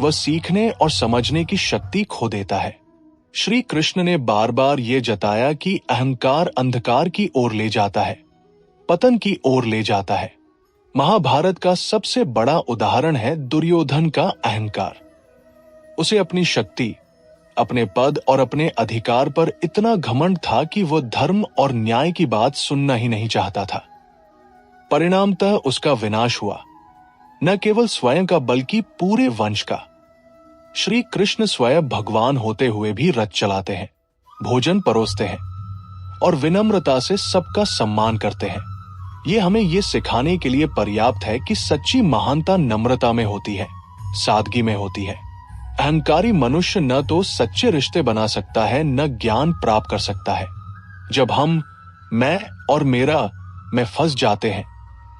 वह सीखने और समझने की शक्ति खो देता है। श्री कृष्ण ने बार बार ये जताया कि अहंकार अंधकार की ओर ले जाता है, पतन की ओर ले जाता है। महाभारत का सबसे बड़ा उदाहरण है दुर्योधन का अहंकार। उसे अपनी शक्ति, अपने पद और अपने अधिकार पर इतना घमंड था कि वह धर्म और न्याय की बात सुनना ही नहीं चाहता था। परिणामतः उसका विनाश हुआ, न केवल स्वयं का बल्कि पूरे वंश का। श्री कृष्ण स्वयं भगवान होते हुए भी रथ चलाते हैं, भोजन परोसते हैं और विनम्रता से सबका सम्मान करते हैं। ये हमें ये सिखाने के लिए पर्याप्त है कि सच्ची महानता नम्रता में होती है, सादगी में होती है। अहंकारी मनुष्य न तो सच्चे रिश्ते बना सकता है, न ज्ञान प्राप्त कर सकता है। जब हम मैं और मेरा में फंस जाते हैं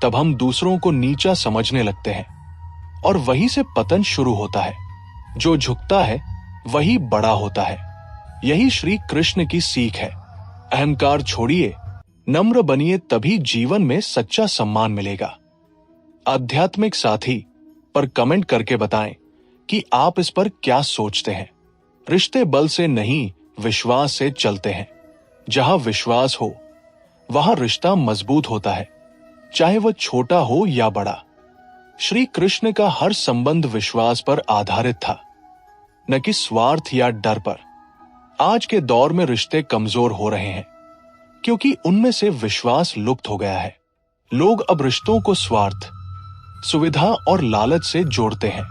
तब हम दूसरों को नीचा समझने लगते हैं और वहीं से पतन शुरू होता है। जो झुकता है वही बड़ा होता है। यही श्री कृष्ण की सीख है। अहंकार छोड़िए, नम्र बनिए, तभी जीवन में सच्चा सम्मान मिलेगा। आध्यात्मिक साथी पर कमेंट करके बताएं कि आप इस पर क्या सोचते हैं। रिश्ते बल से नहीं, विश्वास से चलते हैं। जहां विश्वास हो वहां रिश्ता मजबूत होता है, चाहे वह छोटा हो या बड़ा। श्री कृष्ण का हर संबंध विश्वास पर आधारित था, न कि स्वार्थ या डर पर। आज के दौर में रिश्ते कमजोर हो रहे हैं क्योंकि उनमें से विश्वास लुप्त हो गया है। लोग अब रिश्तों को स्वार्थ, सुविधा और लालच से जोड़ते हैं,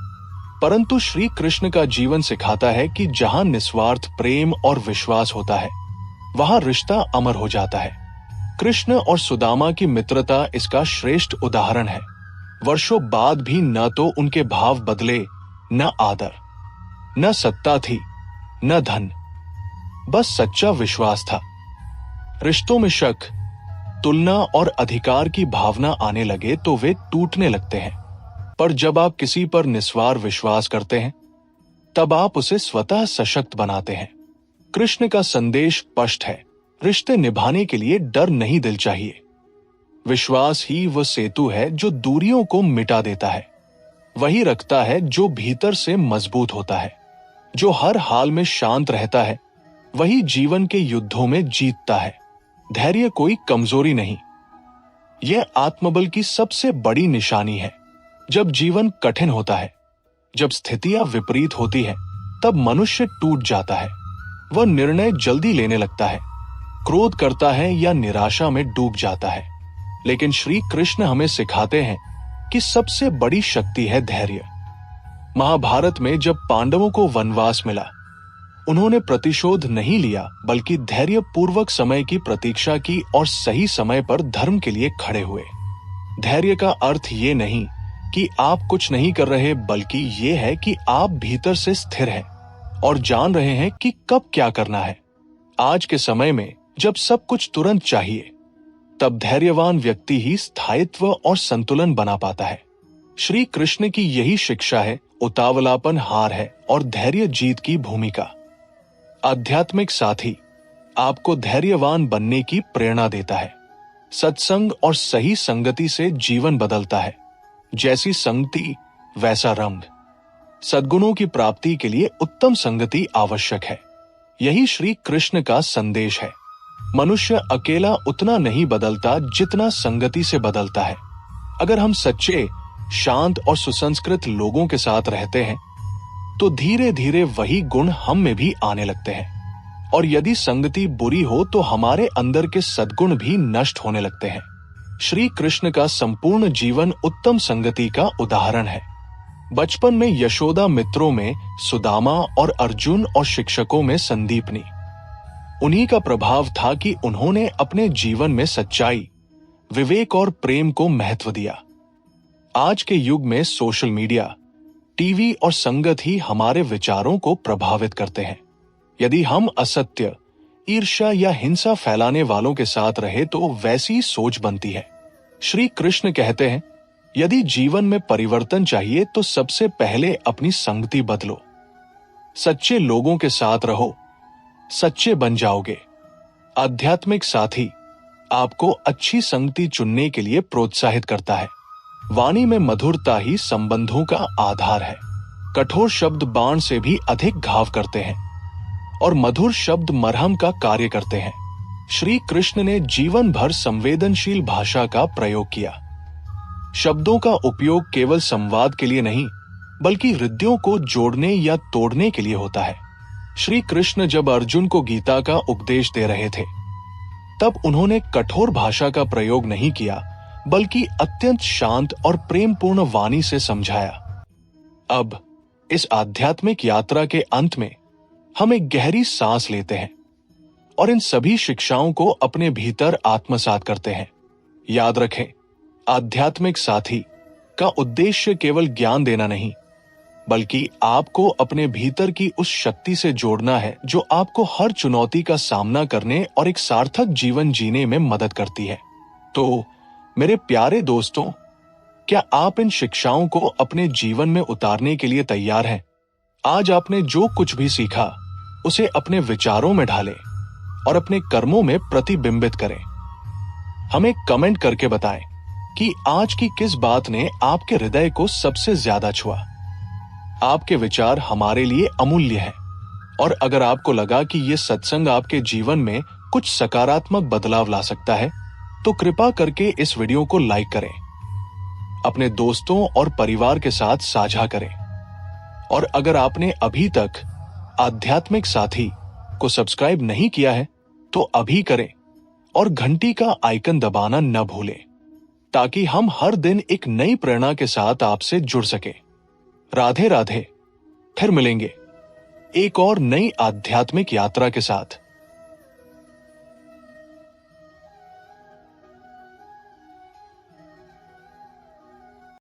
परंतु श्री कृष्ण का जीवन सिखाता है कि जहां निस्वार्थ प्रेम और विश्वास होता है वहां रिश्ता अमर हो जाता है। कृष्ण और सुदामा की मित्रता इसका श्रेष्ठ उदाहरण है। वर्षों बाद भी न तो उनके भाव बदले, न आदर, न सत्ता थी, न धन, बस सच्चा विश्वास था। रिश्तों में शक, तुलना और अधिकार की भावना आने लगे तो वे टूटने लगते हैं। पर जब आप किसी पर निस्वार विश्वास करते हैं तब आप उसे स्वतः सशक्त बनाते हैं। कृष्ण का संदेश स्पष्ट है, रिश्ते निभाने के लिए डर नहीं दिल चाहिए। विश्वास ही वह सेतु है जो दूरियों को मिटा देता है, वही रखता है जो भीतर से मजबूत होता है। जो हर हाल में शांत रहता है वही जीवन के युद्धों में जीतता है। धैर्य कोई कमजोरी नहीं, यह आत्मबल की सबसे बड़ी निशानी है। जब जीवन कठिन होता है, जब स्थितियां विपरीत होती है, तब मनुष्य टूट जाता है। वह निर्णय जल्दी लेने लगता है, क्रोध करता है या निराशा में डूब जाता है। लेकिन श्री कृष्ण हमें सिखाते हैं कि सबसे बड़ी शक्ति है धैर्य। महाभारत में जब पांडवों को वनवास मिला, उन्होंने प्रतिशोध नहीं लिया, बल्कि धैर्य पूर्वक समय की प्रतीक्षा की और सही समय पर धर्म के लिए खड़े हुए। धैर्य का अर्थ ये नहीं कि आप कुछ नहीं कर रहे, बल्कि ये है कि आप भीतर से स्थिर हैं और जान रहे हैं कि कब क्या करना है। आज के समय में जब सब कुछ तुरंत चाहिए, तब धैर्यवान व्यक्ति ही स्थायित्व और संतुलन बना पाता है। श्री कृष्ण की यही शिक्षा है, उतावलापन हार है और धैर्य जीत की भूमिका। आध्यात्मिक साथी आपको धैर्यवान बनने की प्रेरणा देता है। सत्संग और सही संगति से जीवन बदलता है। जैसी संगति वैसा रंग। सद्गुणों की प्राप्ति के लिए उत्तम संगति आवश्यक है। यही श्री कृष्ण का संदेश है। मनुष्य अकेला उतना नहीं बदलता जितना संगति से बदलता है। अगर हम सच्चे, शांत और सुसंस्कृत लोगों के साथ रहते हैं तो धीरे धीरे वही गुण हम में भी आने लगते हैं। और यदि संगति बुरी हो तो हमारे अंदर के सद्गुण भी नष्ट होने लगते हैं। श्री कृष्ण का संपूर्ण जीवन उत्तम संगति का उदाहरण है। बचपन में यशोदा मित्रों में सुदामा और अर्जुन और शिक्षकों में संदीपनी। उन्हीं का प्रभाव था कि उन्होंने अपने जीवन में सच्चाई, विवेक और प्रेम को महत्व दिया। आज के युग में सोशल मीडिया, टीवी और संगत ही हमारे विचारों को प्रभावित करते हैं। यदि हम असत्य, ईर्ष्या या हिंसा फैलाने वालों के साथ रहे तो वैसी सोच बनती है। श्री कृष्ण कहते हैं, यदि जीवन में परिवर्तन चाहिए तो सबसे पहले अपनी संगति बदलो। सच्चे लोगों के साथ रहो, सच्चे बन जाओगे। आध्यात्मिक साथी आपको अच्छी संगति चुनने के लिए प्रोत्साहित करता है। वाणी में मधुरता ही संबंधों का आधार है। कठोर शब्द बाण से भी अधिक घाव करते हैं और मधुर शब्द मरहम का कार्य करते हैं। श्री कृष्ण ने जीवन भर संवेदनशील भाषा का प्रयोग किया। शब्दों का उपयोग केवल संवाद के लिए नहीं, बल्कि हृदयों को जोड़ने या तोड़ने के लिए होता है। श्री कृष्ण जब अर्जुन को गीता का उपदेश दे रहे थे, तब उन्होंने कठोर भाषा का प्रयोग नहीं किया, बल्कि अत्यंत शांत और प्रेमपूर्ण वाणी से समझाया। अब इस आध्यात्मिक यात्रा के अंत में हम एक गहरी सांस लेते हैं और इन सभी शिक्षाओं को अपने भीतर आत्मसात करते हैं। याद रखें, आध्यात्मिक साथी का उद्देश्य केवल ज्ञान देना नहीं, बल्कि आपको अपने भीतर की उस शक्ति से जोड़ना है जो आपको हर चुनौती का सामना करने और एक सार्थक जीवन जीने में मदद करती है। तो मेरे प्यारे दोस्तों, क्या आप इन शिक्षाओं को अपने जीवन में उतारने के लिए तैयार हैं? आज आपने जो कुछ भी सीखा उसे अपने विचारों में ढालें और अपने कर्मों में प्रतिबिंबित करें। हमें कमेंट करके बताएं कि आज की किस बात ने आपके हृदय को सबसे ज्यादा छुआ। आपके विचार हमारे लिए अमूल्य हैं और अगर आपको लगा कि ये सत्संग आपके जीवन में कुछ सकारात्मक बदलाव ला सकता है तो कृपा करके इस वीडियो को लाइक करें, अपने दोस्तों और परिवार के साथ साझा करें और अगर आपने अभी तक आध्यात्मिक साथी को सब्सक्राइब नहीं किया है तो अभी करें और घंटी का आइकन दबाना न भूलें ताकि हम हर दिन एक नई प्रेरणा के साथ आपसे जुड़ सके। राधे राधे। फिर मिलेंगे एक और नई आध्यात्मिक यात्रा के साथ।